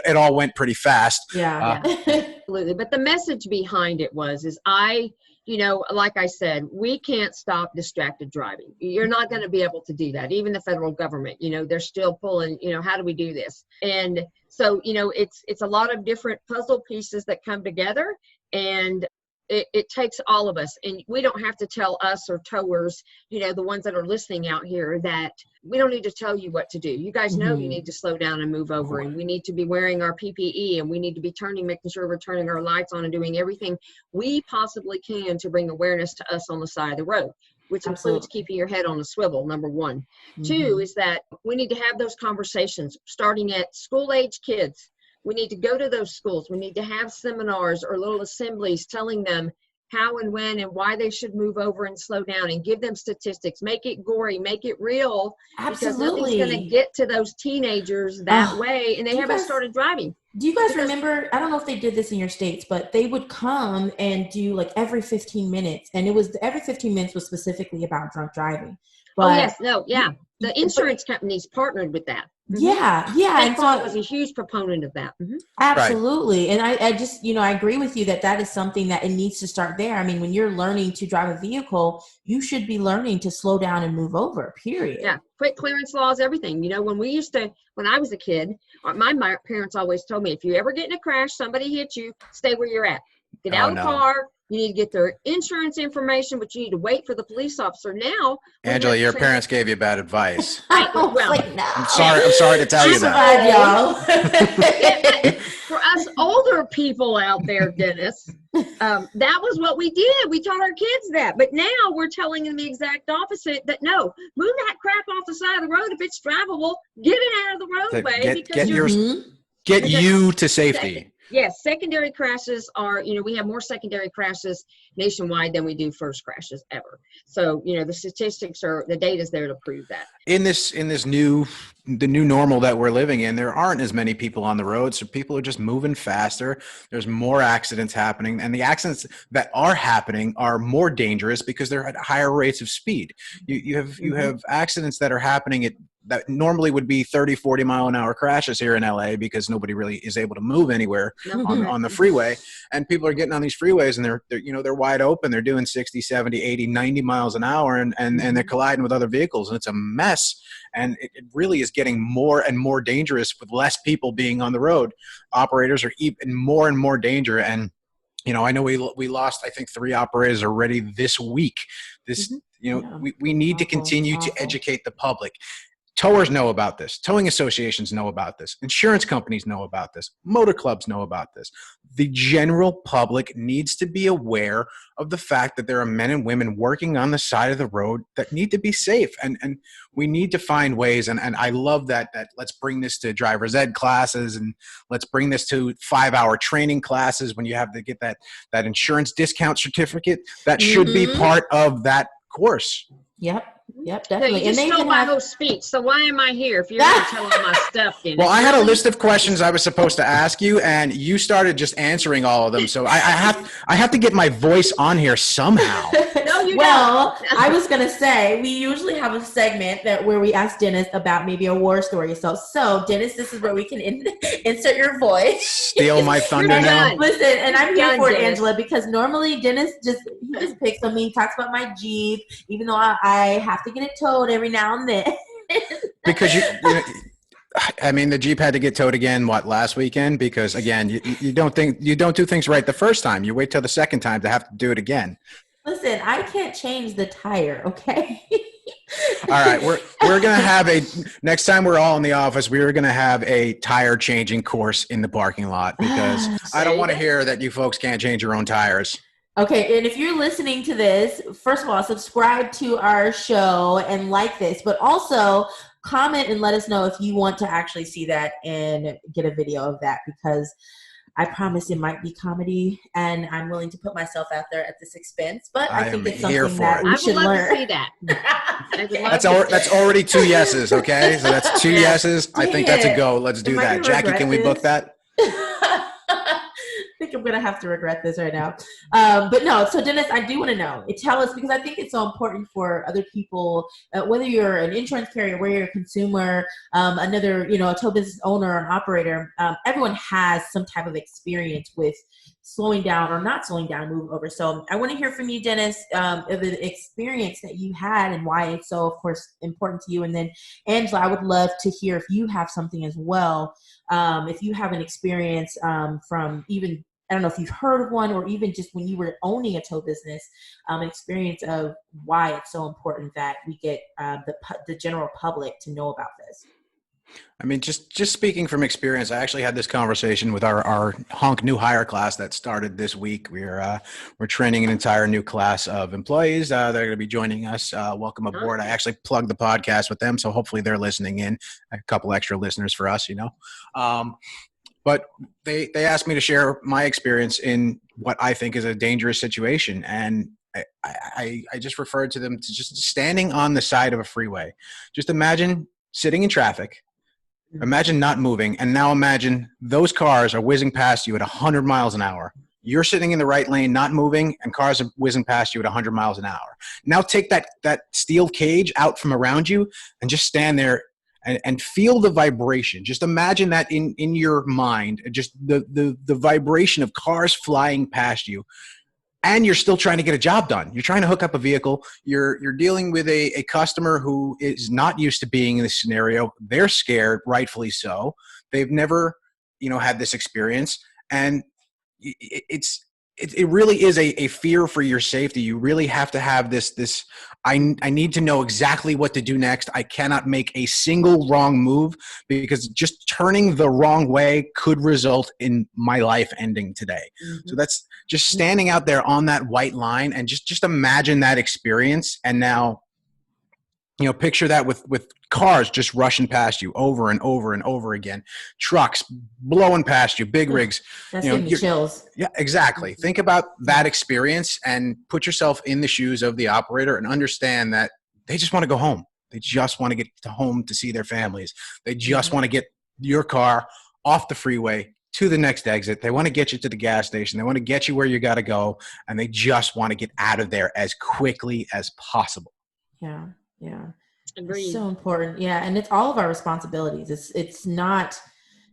it all went pretty fast. Yeah, absolutely. But the message behind it is like I said, we can't stop distracted driving. You're not going to be able to do that. Even the federal government, they're still pulling, how do we do this? And so, it's a lot of different puzzle pieces that come together, and it takes all of us, and we don't have to tell us or towers, the ones that are listening out here, that we don't need to tell you what to do. You guys know you need to slow down and move over, and we need to be wearing our PPE, and we need to be making sure we're turning our lights on and doing everything we possibly can to bring awareness to us on the side of the road, which includes keeping your head on a swivel, number one. 2 is that we need to have those conversations starting at school-age kids. We need to go to those schools. We need to have seminars or little assemblies telling them how and when and why they should move over and slow down, and give them statistics. Make it gory, make it real. Absolutely. Because nothing's going to get to those teenagers that way, and they haven't started driving. Do you guys remember, I don't know if they did this in your states, but they would come and do like every 15 minutes, and every 15 minutes was specifically about drunk driving. But the insurance companies partnered with that. Yeah. And so I was a huge proponent of that. Absolutely. And I just, I agree with you that is something that it needs to start there. I mean, when you're learning to drive a vehicle, you should be learning to slow down and move over, period. Yeah. Quick clearance laws, everything. When I was a kid, my parents always told me, if you ever get in a crash, somebody hit you, stay where you're at. Get out of the car. You need to get their insurance information, but you need to wait for the police officer. Now, Angela, your parents gave you bad advice. No. I'm sorry to tell you that. Y'all. For us older people out there, Dennis, that was what we did. We taught our kids that. But now we're telling them the exact opposite, that no, move that crap off the side of the road. If it's drivable, get it out of the roadway. Get you to safety. Yes, secondary crashes are, we have more secondary crashes nationwide than we do first crashes ever. So, the statistics the data's there to prove that. In the new normal that we're living in, there aren't as many people on the road, so people are just moving faster. There's more accidents happening, and the accidents that are happening are more dangerous because they're at higher rates of speed. You have accidents that are happening at that normally would be 30, 40 mile an hour crashes here in LA because nobody really is able to move anywhere on the freeway. And people are getting on these freeways and they're wide open. They're doing 60, 70, 80, 90 miles an hour and they're colliding with other vehicles, and it's a mess. And it really is getting more and more dangerous with less people being on the road. Operators are even more and more danger. And, I know we lost, I think 3 operators already this week. We need to continue to educate the public. Towers know about this. Towing associations know about this. Insurance companies know about this. Motor clubs know about this. The general public needs to be aware of the fact that there are men and women working on the side of the road that need to be safe. And we need to find ways. And I love that let's bring this to driver's ed classes, and let's bring this to 5-hour training classes when you have to get that insurance discount certificate. That should be part of that course. Yep, definitely. So you just stole my whole speech. So why am I here if you're going to tell all my stuff? Well, I had a list of questions I was supposed to ask you, and you started just answering all of them. So I have to get my voice on here somehow. No, you don't. I was going to say, we usually have a segment where we ask Dennis about maybe a war story. So Dennis, this is where we can insert your voice. Steal my thunder now. Listen, and I'm here for it, Angela, because normally Dennis just picks on me, talks about my Jeep, even though I have to get it towed every now and then. Because the Jeep had to get towed again, last weekend? Because again, you don't do things right the first time. You wait till the second time to have to do it again. Listen, I can't change the tire, okay? All right, we're gonna have next time we're all in the office, we're gonna have a tire changing course in the parking lot, because I don't want to hear that you folks can't change your own tires. Okay, and if you're listening to this, first of all, subscribe to our show and like this, but also comment and let us know if you want to actually see that and get a video of that, because I promise it might be comedy, and I'm willing to put myself out there at this expense, but I think it's something that we should learn. I would love to see that. That's already 2 yeses, okay? So that's 2 yeses. I think that's a go. Let's do that. Jackie, can we book that? I think I'm going to have to regret this right now. But no, so Dennis, I do want to know. Tell us, because I think it's so important for other people, whether you're an insurance carrier, whether you're a consumer, another, a tow business owner or an operator, everyone has some type of experience with slowing down or not slowing down and moving over. So I want to hear from you, Dennis, of the experience that you had and why it's so, of course, important to you. And then Angela, I would love to hear if you have something as well. If you have an experience from even, I don't know if you've heard of one, or even just when you were owning a tow business, an experience of why it's so important that we get the general public to know about this. I mean, just speaking from experience, I actually had this conversation with our Honk new hire class that started this week. We're training an entire new class of employees that are going to be joining us. Welcome aboard. I actually plugged the podcast with them, so hopefully they're listening in. A couple extra listeners for us, But they asked me to share my experience in what I think is a dangerous situation. And I just referred to them to just standing on the side of a freeway. Just imagine sitting in traffic. Imagine not moving. And now imagine those cars are whizzing past you at 100 miles an hour. You're sitting in the right lane, not moving, and cars are whizzing past you at 100 miles an hour. Now take that steel cage out from around you and just stand there and feel the vibration. Just imagine that in your mind, just the vibration of cars flying past you. And you're still trying to get a job done. You're trying to hook up a vehicle. You're dealing with a customer who is not used to being in this scenario. They're scared, rightfully so. They've never, had this experience. And it really is a fear for your safety. You really have to have this I need to know exactly what to do next. I cannot make a single wrong move, because just turning the wrong way could result in my life ending today. Mm-hmm. So that's just standing out there on that white line, and just imagine that experience. And now, picture that with cars just rushing past you over and over and over again, trucks blowing past you, big rigs. That's giving me chills. Yeah, exactly. Think about that experience and put yourself in the shoes of the operator and understand that they just want to go home. They just want to get to home to see their families. They just want to get your car off the freeway to the next exit. They want to get you to the gas station. They want to get you where you got to go, and they just want to get out of there as quickly as possible. Yeah. Agreed. So important. Yeah. And it's all of our responsibilities. It's not,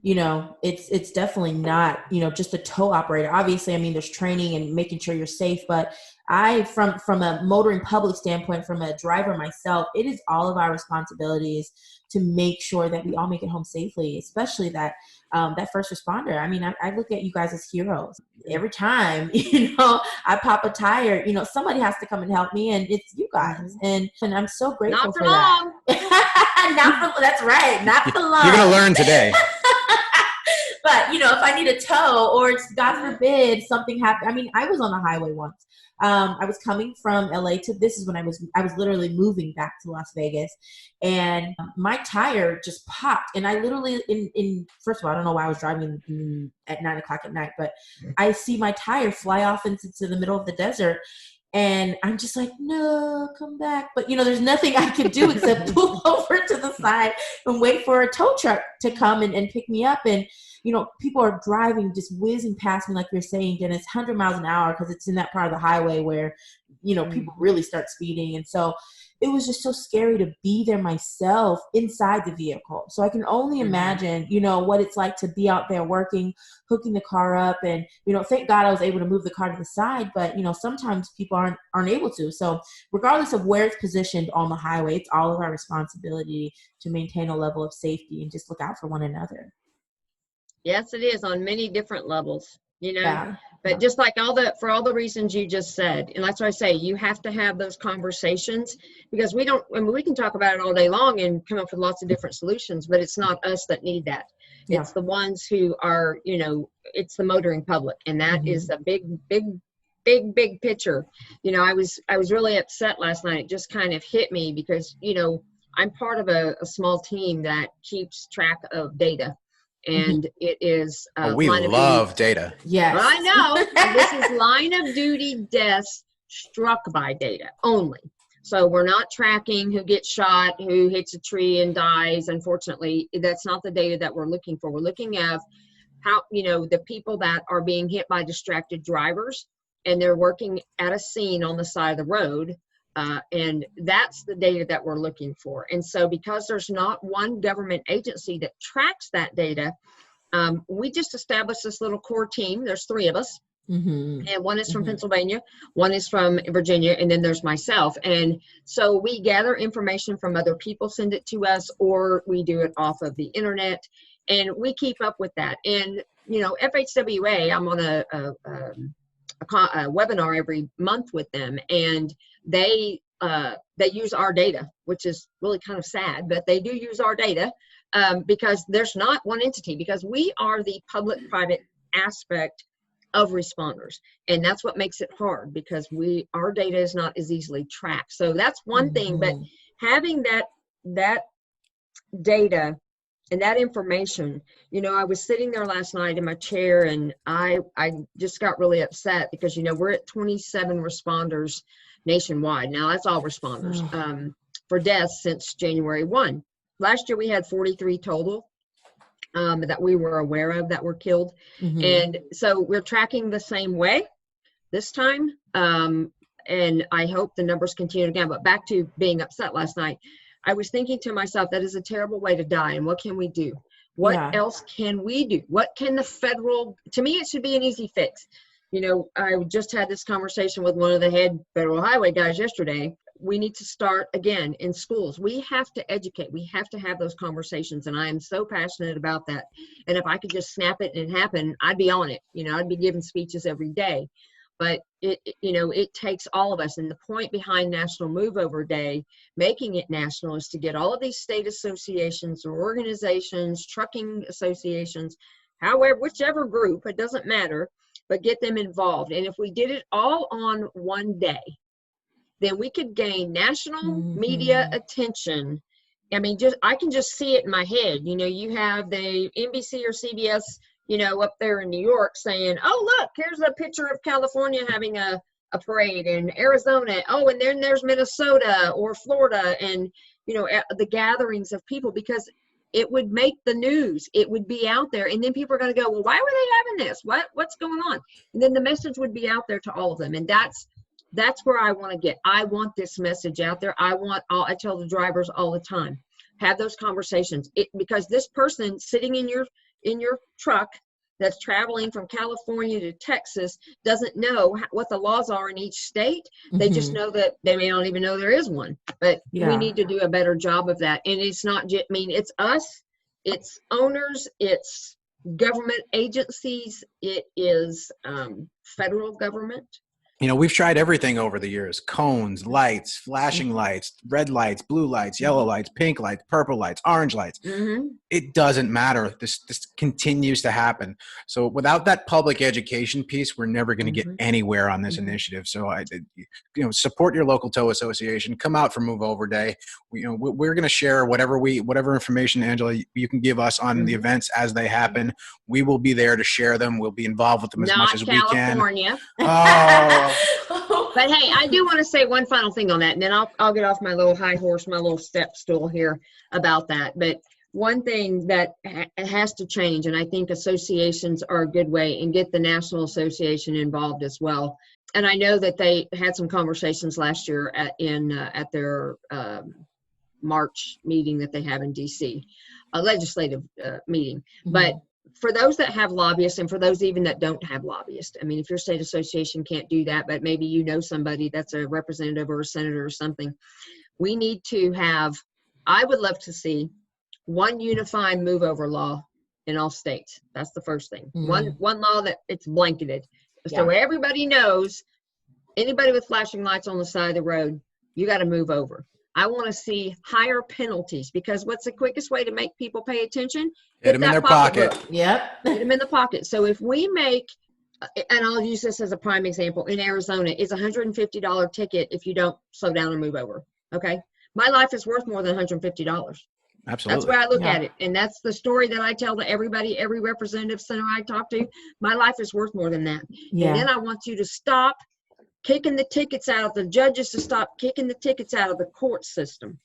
it's definitely not, just a tow operator. Obviously, I mean, there's training and making sure you're safe, but from a motoring public standpoint, from a driver myself, it is all of our responsibilities to make sure that we all make it home safely, especially that first responder. I mean, I look at you guys as heroes. Every time, I pop a tire, somebody has to come and help me, and it's you guys. And I'm so grateful Not for for that. long. That's right. Not for long. You're going to learn today. But, if I need a tow or it's, God forbid, something happened. I mean, I was on the highway once. I was coming from LA this is when I was literally moving back to Las Vegas, and my tire just popped. And I literally first of all, I don't know why I was driving at 9 o'clock at night, but I see my tire fly off into the middle of the desert. And I'm just like, no, come back. But, there's nothing I could do except pull over to the side and wait for a tow truck to come and pick me up. And, people are driving, just whizzing past me, like you're saying, Dennis, 100 miles an hour, because it's in that part of the highway where, people really start speeding. And so it was just so scary to be there myself inside the vehicle. So I can only imagine, what it's like to be out there working, hooking the car up. And, thank God I was able to move the car to the side. But, sometimes people aren't able to. So regardless of where it's positioned on the highway, it's all of our responsibility to maintain a level of safety and just look out for one another. Yes, it is on many different levels, Yeah. But just like for all the reasons you just said, and that's why I say you have to have those conversations, because we can talk about it all day long and come up with lots of different solutions, but it's not us that need that. Yeah. It's the ones who are, it's the motoring public. And that is a big picture. I was really upset last night. It just kind of hit me because, I'm part of a small team that keeps track of data. And it is we love data. Yes. I know. And this is line of duty deaths struck by data only. So we're not tracking who gets shot, who hits a tree and dies. Unfortunately, that's not the data that we're looking for. We're looking at how, the people that are being hit by distracted drivers, and they're working at a scene on the side of the road. And that's the data that we're looking for. And so because there's not one government agency that tracks that data, we just established this little core team. There's 3 of us. And one is from Pennsylvania, one is from Virginia, and then there's myself. And so we gather information from other people, send it to us, or we do it off of the internet, and we keep up with that. And, FHWA, I'm on a webinar every month with them, and they use our data, which is really kind of sad, but they do use our data because there's not one entity, because we are the public-private aspect of responders, and that's what makes it hard, because our data is not as easily tracked. So that's one thing, but having that data and that information, I was sitting there last night in my chair, and I just got really upset because, we're at 27 responders nationwide. Now that's all responders for deaths since January 1. Last year we had 43 total that we were aware of that were killed. And so we're tracking the same way this time. And I hope the numbers continue again. But back to being upset last night, I was thinking to myself, that is a terrible way to die. And what can we do? What else can we do? What can the to me, it should be an easy fix. I just had this conversation with one of the head federal highway guys yesterday. We need to start again in schools. We have to educate. We have to have those conversations. And I am so passionate about that. And if I could just snap it and happen, I'd be on it. I'd be giving speeches every day. But it takes all of us. And the point behind National Move Over Day, making it national, is to get all of these state associations or organizations, trucking associations, whichever group, it doesn't matter, but get them involved. And if we did it all on one day, then we could gain national media attention. I mean, I can just see it in my head. You have the NBC or CBS, up there in New York saying, oh, look, here's a picture of California having a parade, in Arizona. Oh, and then there's Minnesota or Florida, and, the gatherings of people, because it would make the news. It would be out there. And then people are going to go, well, why were they having this? What's going on? And then the message would be out there to all of them. And that's That's where I want to get. I want this message out there. I tell the drivers all the time, have those conversations. Because this person sitting in your truck that's traveling from California to Texas doesn't know what the laws are in each state. They just know that they may not even know there is one, but we need to do a better job of that. And it's not just, it's us, it's owners, it's government agencies, it is federal government. We've tried everything over the years: cones, lights, flashing lights, red lights, blue lights, yellow lights, pink lights, purple lights, orange lights. It doesn't matter. This continues to happen. So without that public education piece, we're never going to get anywhere on this initiative. So support your local tow association. Come out for Move Over Day. We're going to share whatever information, Angela, you can give us on the events as they happen. We will be there to share them. We'll be involved with them as much as we can. California. Oh. But hey, I do want to say one final thing on that, and then I'll get off my little high horse, my little step stool here about that. But one thing that has to change, and I think associations are a good way, and get the National Association involved as well. And I know that they had some conversations last year at their March meeting that they have in DC, a legislative meeting. But for those that have lobbyists, and for those even that don't have lobbyists, I mean, if your state association can't do that, but maybe you know somebody that's a representative or a senator or something, we need to have, I would love to see one unified move over law in all states. That's the first thing. One law that it's blanketed. So everybody knows, anybody with flashing lights on the side of the road, you got to move over. I want to see higher penalties, because what's the quickest way to make people pay attention? Hit them in their pocket. Yep. Hit them in the pocket. So if we make, and I'll use this as a prime example, in Arizona, it's a $150 ticket if you don't slow down and move over. Okay. My life is worth more than $150. Absolutely. That's where I look at it. And that's the story that I tell to everybody, every representative center I talk to. My life is worth more than that. And then I want you to stop kicking the tickets out, the judges to stop kicking the tickets out of the court system,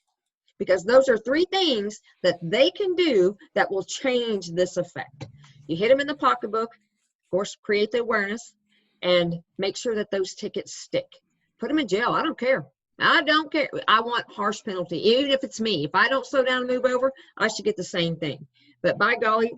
because those are three things that they can do that will change this effect. You hit them in the pocketbook, of course, create the awareness, and make sure that those tickets stick. Put them in jail. I don't care. I don't care. I want harsh penalty, even if it's me. If I don't slow down and move over, I should get the same thing. But by golly,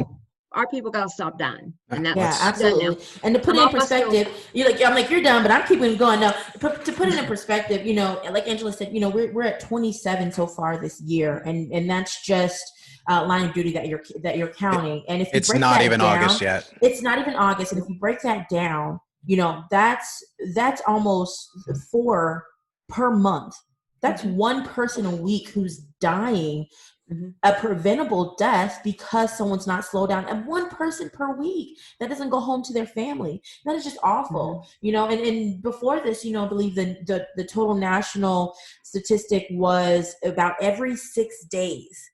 our people got to stop dying. And that's absolutely. And to put it in perspective, I'm like, you're done, but I'm keeping going. Now, to put it in perspective, like Angela said, we're at 27 so far this year, and that's just line of duty that you're counting. And if you it's not even August yet. It's not even August, and if you break that down, that's almost 4 per month. That's one person a week who's dying. A preventable death because someone's not slowed down, and one person per week that doesn't go home to their family. That is just awful, and before this, I believe the total national statistic was about every 6 days,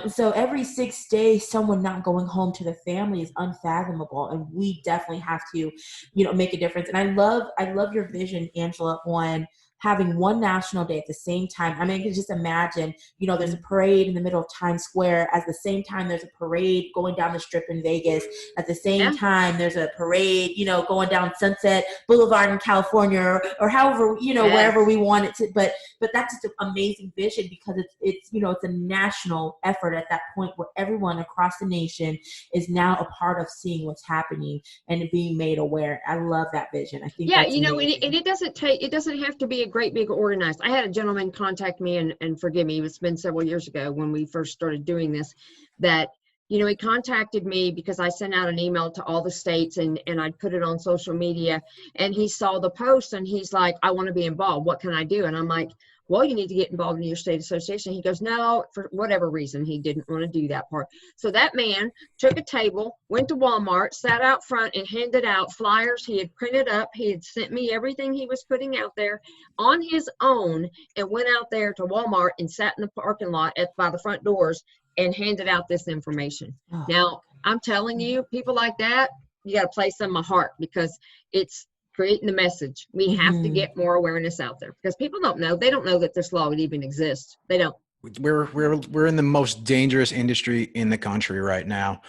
so every 6 days, someone not going home to the family is unfathomable. And we definitely have to, make a difference. And I love your vision, Angela, on having one national day at the same time. I mean, I can just imagine, there's a parade in the middle of Times Square. At the same time, there's a parade going down the Strip in Vegas. At the same time, there's a parade, going down Sunset Boulevard in California, or however, wherever we want it to. But that's just an amazing vision, because it's a national effort at that point where everyone across the nation is now a part of seeing what's happening and being made aware. I love that vision. I think it doesn't have to be a great big organized. I had a gentleman contact me, and forgive me, it's been several years ago when we first started doing this, that he contacted me because I sent out an email to all the states, and I'd put it on social media, and he saw the post, and he's like, I want to be involved. What can I do? And I'm like, well, you need to get involved in your state association. He goes, no, for whatever reason, he didn't want to do that part. So that man took a table, went to Walmart, sat out front, and handed out flyers he had printed up. He had sent me everything he was putting out there on his own, and went out there to Walmart and sat in the parking lot by the front doors and handed out this information. Oh. Now, I'm telling you, people like that, you got to place in my heart, because it's creating the message. We have to get more awareness out there, because people don't know. They don't know that this law would even exist. They don't. We're in the most dangerous industry in the country right now,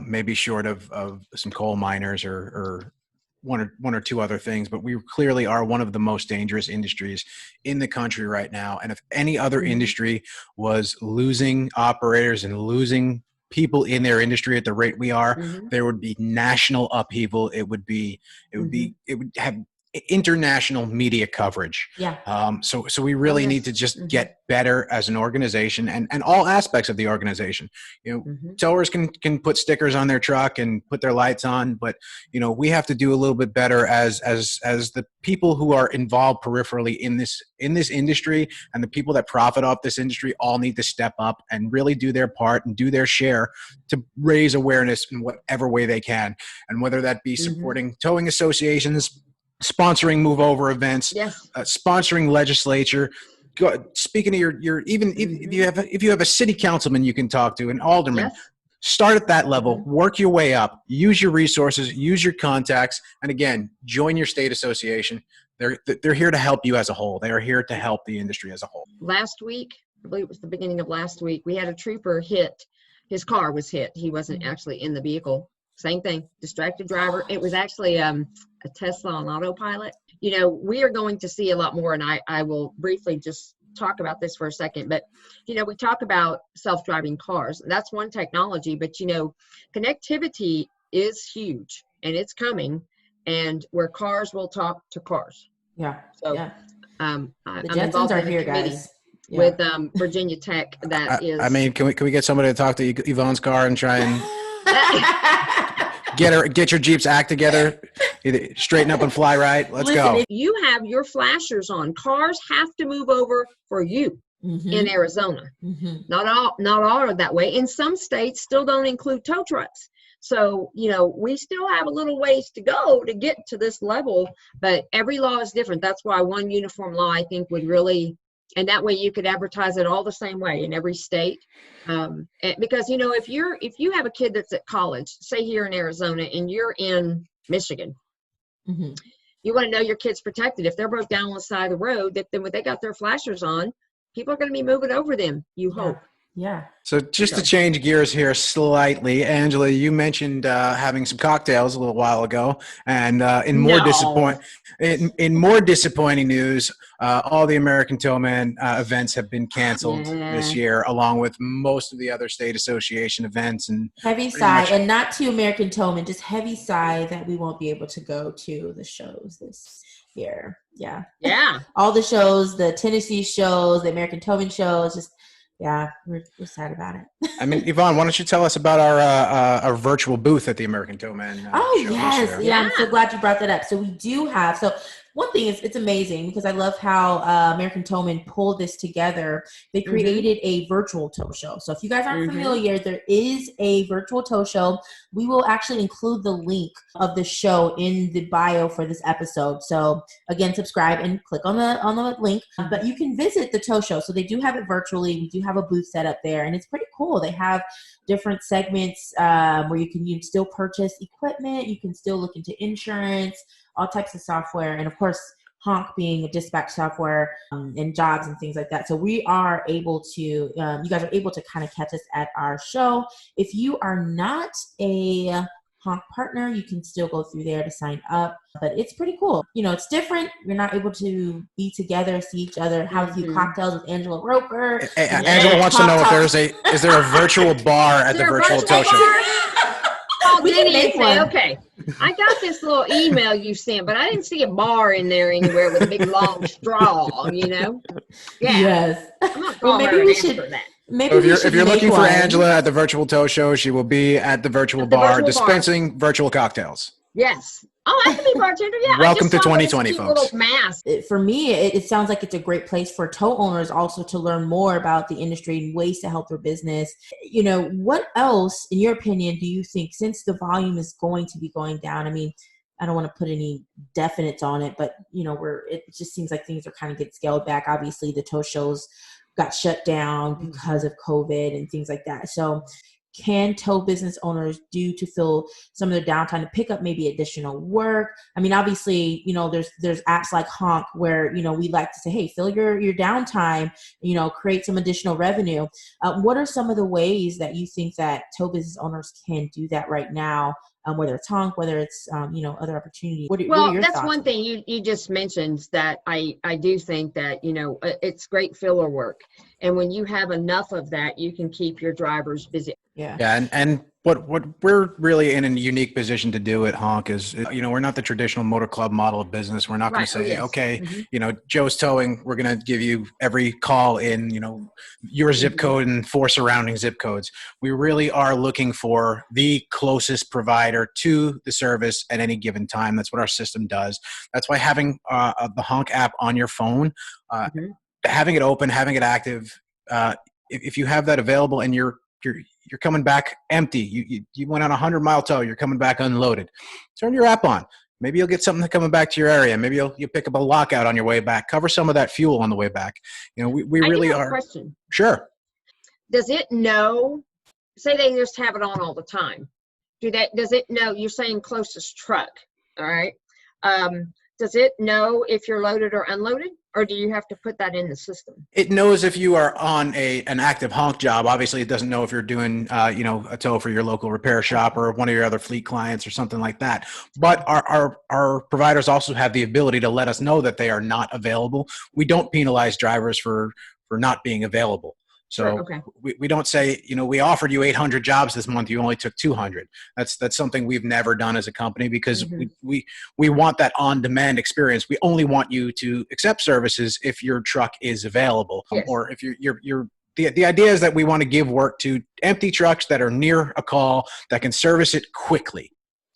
maybe short of some coal miners or one or two other things, but we clearly are one of the most dangerous industries in the country right now. And if any other industry was losing operators and losing people in their industry at the rate we are, there would be national upheaval. It would have international media coverage. So we really need to just get better as an organization and all aspects of the organization. Towers can put stickers on their truck and put their lights on, but we have to do a little bit better as the people who are involved peripherally in this industry, and the people that profit off this industry all need to step up and really do their part and do their share to raise awareness in whatever way they can. And whether that be supporting towing associations, sponsoring move over events, sponsoring legislature. Speaking of your even if you have a city councilman you can talk to, an alderman, start at that level, work your way up, use your resources, use your contacts, and again, join your state association. They're here to help you as a whole. They are here to help the industry as a whole. Last week, I believe it was the beginning of last week, we had a trooper hit. His car was hit. He wasn't actually in the vehicle. Same thing, distracted driver. It was actually a Tesla on autopilot. We are going to see a lot more, and I will briefly just talk about this for a second. But, we talk about self-driving cars. That's one technology, but, connectivity is huge, and it's coming, and where cars will talk to cars. So I'm the Jetsons involved are in here, committee guys. with Virginia Tech. Can we get somebody to talk to Yvonne's car and try and get your Jeep's act together, either straighten up and fly right? Let's go. If you have your flashers on, cars have to move over for you in Arizona. Not all are that way. In some states still don't include tow trucks. So, we still have a little ways to go to get to this level, but every law is different. That's why one uniform law, I think, would really, and that way you could advertise it all the same way in every state. Because, if you have a kid that's at college, say here in Arizona, and you're in Michigan, you want to know your kid's protected. If they're broke down on the side of the road, then when they got their flashers on, people are going to be moving over them, you hope. So just to change gears here slightly, Angela, you mentioned having some cocktails a little while ago, and in more disappointing news, all the American Towman events have been canceled this year, along with most of the other state association events. And heavy sigh, and not to American Towman, just heavy sigh that we won't be able to go to the shows this year. All the shows, the Tennessee shows, the American Towman shows, just. We're sad about it. I mean, Yvonne, why don't you tell us about our virtual booth at the American Towman show this year? I'm so glad you brought that up. So we do have, one thing is, it's amazing because I love how American Towman pulled this together. They created a virtual tow show. So if you guys aren't familiar, there is a virtual tow show. We will actually include the link of the show in the bio for this episode. So again, subscribe and click on the link. But you can visit the tow show. So they do have it virtually. We do have a booth set up there, and it's pretty cool. They have different segments where you can still purchase equipment. You can still look into insurance, all types of software, and of course Honk being a dispatch software and jobs and things like that. So we are able to, you guys are able to kind of catch us at our show. If you are not a Honk partner, you can still go through there to sign up, but it's pretty cool. It's different. You're not able to be together, see each other, have a few cocktails with Angela Roper. Angela wants to know if is there a virtual bar at the virtual tow show? We can make one. Okay, I got this little email you sent, but I didn't see a bar in there anywhere with a big long straw. Yes. I'm not calling her and ask for that. Maybe if you're looking for Angela at the virtual tow show, she will be at the virtual bar dispensing virtual cocktails. Yes. Oh, I can be bartender. Yeah. Welcome to 2020, folks. For me, it sounds like it's a great place for tow owners also to learn more about the industry and ways to help their business. What else, in your opinion, do you think, since the volume is going to be going down? I mean, I don't want to put any definites on it, but it just seems like things are kind of getting scaled back. Obviously, the tow shows got shut down because of COVID and things like that. So can tow business owners do to fill some of their downtime, to pick up maybe additional work? I mean, obviously, there's apps like Honk where, we like to say, hey, fill your downtime, create some additional revenue. What are some of the ways that you think that tow business owners can do that right now? Whether it's Honk, whether it's, other opportunities. What are your that's thoughts? one thing you just mentioned that I do think that, it's great filler work. And when you have enough of that, you can keep your drivers busy. Yeah. Yeah. And what we're really in a unique position to do at Honk is, we're not the traditional motor club model of business. We're not going to say, yes. okay, Joe's Towing, we're going to give you every call in, your zip code and 4 surrounding zip codes. We really are looking for the closest provider to the service at any given time. That's what our system does. That's why having the Honk app on your phone, having it open, having it active, if you have that available and you're coming back empty, you went on a 100-mile tow, you're coming back unloaded, turn your app on. Maybe you'll get something coming back to your area. Maybe you'll pick up a lockout on your way back. Cover some of that fuel on the way back. We really are. Question. Sure. Does it know? Say they just have it on all the time. Does it know? You're saying closest truck. All right. Does it know if you're loaded or unloaded, or do you have to put that in the system? It knows if you are on an active Honk job. Obviously, it doesn't know if you're doing, a tow for your local repair shop or one of your other fleet clients or something like that. But our providers also have the ability to let us know that they are not available. We don't penalize drivers for not being available. So Sure, okay. we don't say, we offered you 800 jobs this month, you only took 200. That's something we've never done as a company, because we want that on-demand experience. We only want you to accept services if your truck is available. Yes. Or if the idea is that we want to give work to empty trucks that are near a call that can service it quickly.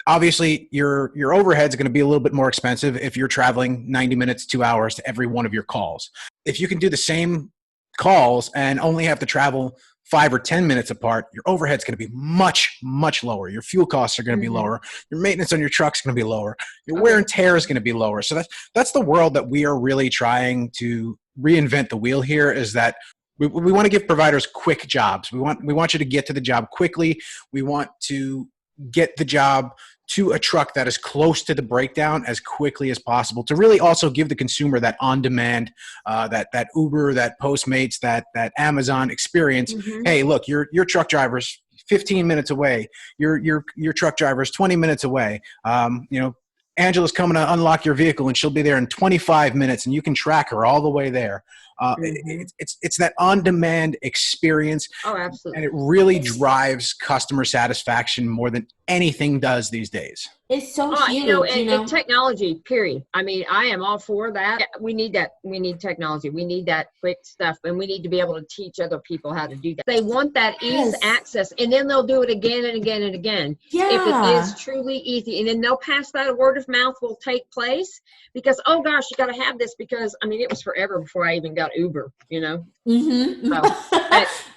Obviously, your overhead is going to be a little bit more expensive if you're traveling 90 minutes, 2 hours to every one of your calls. If you can do the same calls and only have to travel 5 or 10 minutes apart, your overhead's going to be much, much lower. Your fuel costs are going to be lower. Your maintenance on your truck's going to be lower. Your wear and tear is going to be lower. So that's the world that we are really trying to reinvent the wheel here, is that we want to give providers quick jobs. We want you to get to the job quickly. We want to get the job to a truck that is close to the breakdown as quickly as possible, to really also give the consumer that on-demand, that Uber, that Postmates, that Amazon experience. Hey, look, your truck driver's 15 minutes away. Your truck driver's 20 minutes away. Angela's coming to unlock your vehicle and she'll be there in 25 minutes, and you can track her all the way there. It's that on-demand experience. Oh, absolutely. And it really drives customer satisfaction more than anything does these days. It's so huge. And technology, period. I mean, I am all for that. We need that. We need technology. We need that quick stuff. And we need to be able to teach other people how to do that. They want that ease access. And then they'll do it again and again and again. Yeah. If it is truly easy. And then they'll pass that, word of mouth will take place. Because, oh gosh, you got to have this, because, I mean, it was forever before I even got Uber, So,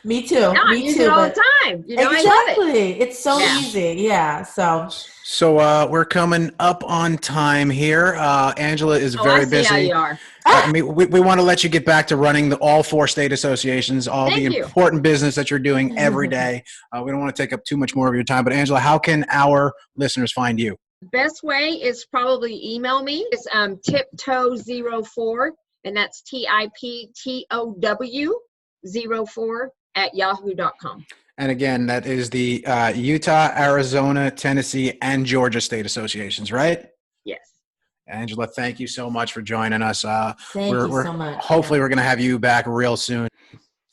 Me too. I use it all the time. Exactly. I love it. It's so easy. Yeah. So we're coming up on time here. Angela is very busy. How you are. I mean, we want to let you get back to running all 4 state associations, all the important business that you're doing every day. We don't want to take up too much more of your time, but Angela, how can our listeners find you? Best way is probably email me. It's tiptoe04, and that's TIPTOW 04 @yahoo.com. And again, that is the Utah, Arizona, Tennessee, and Georgia state associations, right? Yes. Angela, thank you so much for joining us. Thank you so much. Hopefully, we're going to have you back real soon.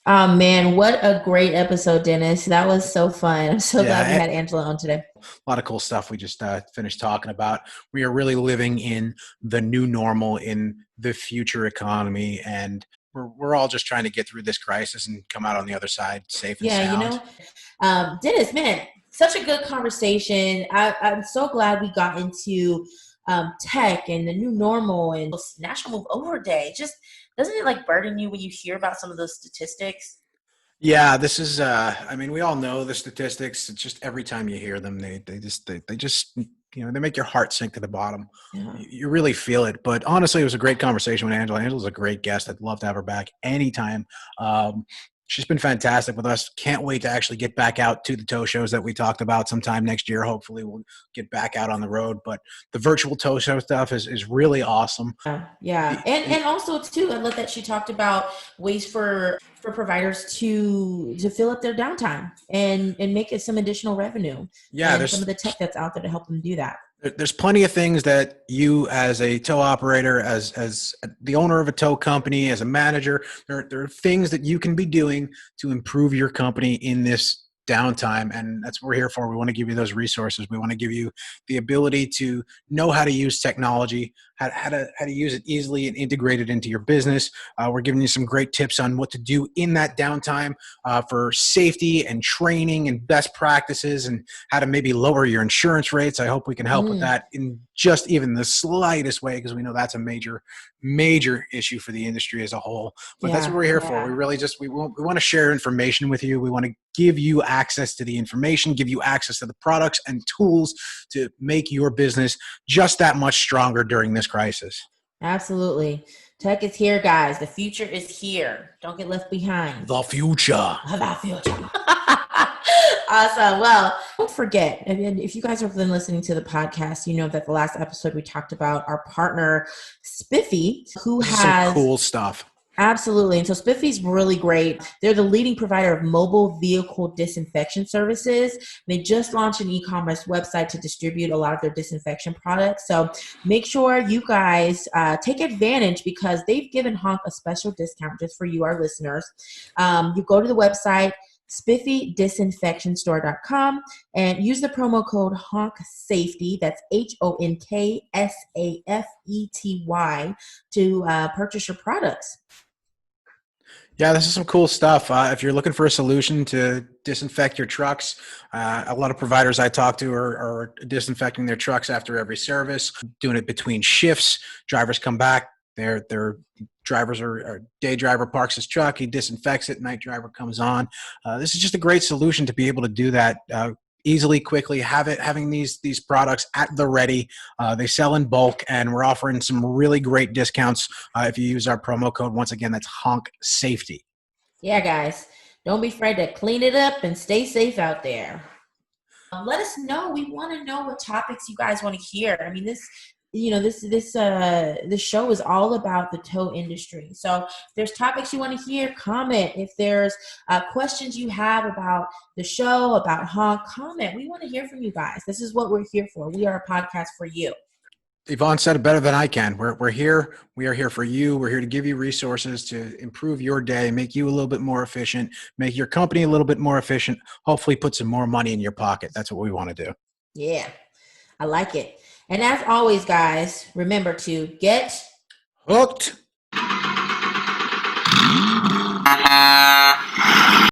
Oh, man, what a great episode, Dennis. That was so fun. I'm so glad we had Angela on today. A lot of cool stuff we just finished talking about. We are really living in the new normal, in the future economy, and we're all just trying to get through this crisis and come out on the other side safe and sound. Dennis, man, such a good conversation. I'm so glad we got into tech and the new normal and National Move Over Day. Just doesn't it burden you when you hear about some of those statistics? Yeah, this is. I mean, we all know the statistics. It's just every time you hear them, they just they make your heart sink to the bottom. Yeah. You really feel it. But honestly, it was a great conversation with Angela. Angela's a great guest. I'd love to have her back anytime. She's been fantastic with us. Can't wait to actually get back out to the tow shows that we talked about sometime next year. Hopefully we'll get back out on the road, but the virtual tow show stuff is really awesome. Yeah. And also too, I love that she talked about ways for providers to fill up their downtime and make it some additional revenue. Yeah. And some of the tech that's out there to help them do that. There's plenty of things that you as a tow operator, as the owner of a tow company, as a manager, there are things that you can be doing to improve your company in this downtime. And that's what we're here for. We want to give you those resources. We want to give you the ability to know how to use technology, how to use it easily and integrate it into your business. We're giving you some great tips on what to do in that downtime for safety and training and best practices, and how to maybe lower your insurance rates. I hope we can help with that in just even the slightest way, because we know that's a major issue for the industry as a whole. But that's what we're here for. We really just we want to share information with you. We want to give you access to the information, give you access to the products and tools to make your business just that much stronger during this crisis. Absolutely. Tech is here, guys. The future is here. Don't get left behind. The future. The future. Awesome. Well, don't forget, and if you guys have been listening to the podcast, you know that the last episode we talked about our partner Spiffy, who has some cool stuff. Absolutely. And so Spiffy's really great. They're the leading provider of mobile vehicle disinfection services. They just launched an e-commerce website to distribute a lot of their disinfection products. So make sure you guys take advantage, because they've given Honk a special discount just for you, our listeners. You go to the website, spiffydisinfectionstore.com, and use the promo code HONKSAFETY, that's HONKSAFETY, to purchase your products. Yeah, this is some cool stuff. If you're looking for a solution to disinfect your trucks, a lot of providers I talk to are disinfecting their trucks after every service, doing it between shifts. Drivers come back, their drivers are day driver parks his truck, he disinfects it, night driver comes on. This is just a great solution to be able to do that easily, quickly, having these products at the ready. They sell in bulk, and we're offering some really great discounts if you use our promo code. Once again, that's Honk Safety. Yeah, guys, don't be afraid to clean it up and stay safe out there. Let us know. We want to know what topics you guys want to hear. I mean, this show is all about the tow industry. So if there's topics you want to hear, comment. If there's questions you have about the show, about Honk, comment. We want to hear from you guys. This is what we're here for. We are a podcast for you. Yvonne said it better than I can. We're here. We are here for you. We're here to give you resources to improve your day, make you a little bit more efficient, make your company a little bit more efficient, hopefully put some more money in your pocket. That's what we want to do. Yeah, I like it. And as always, guys, remember to get hooked.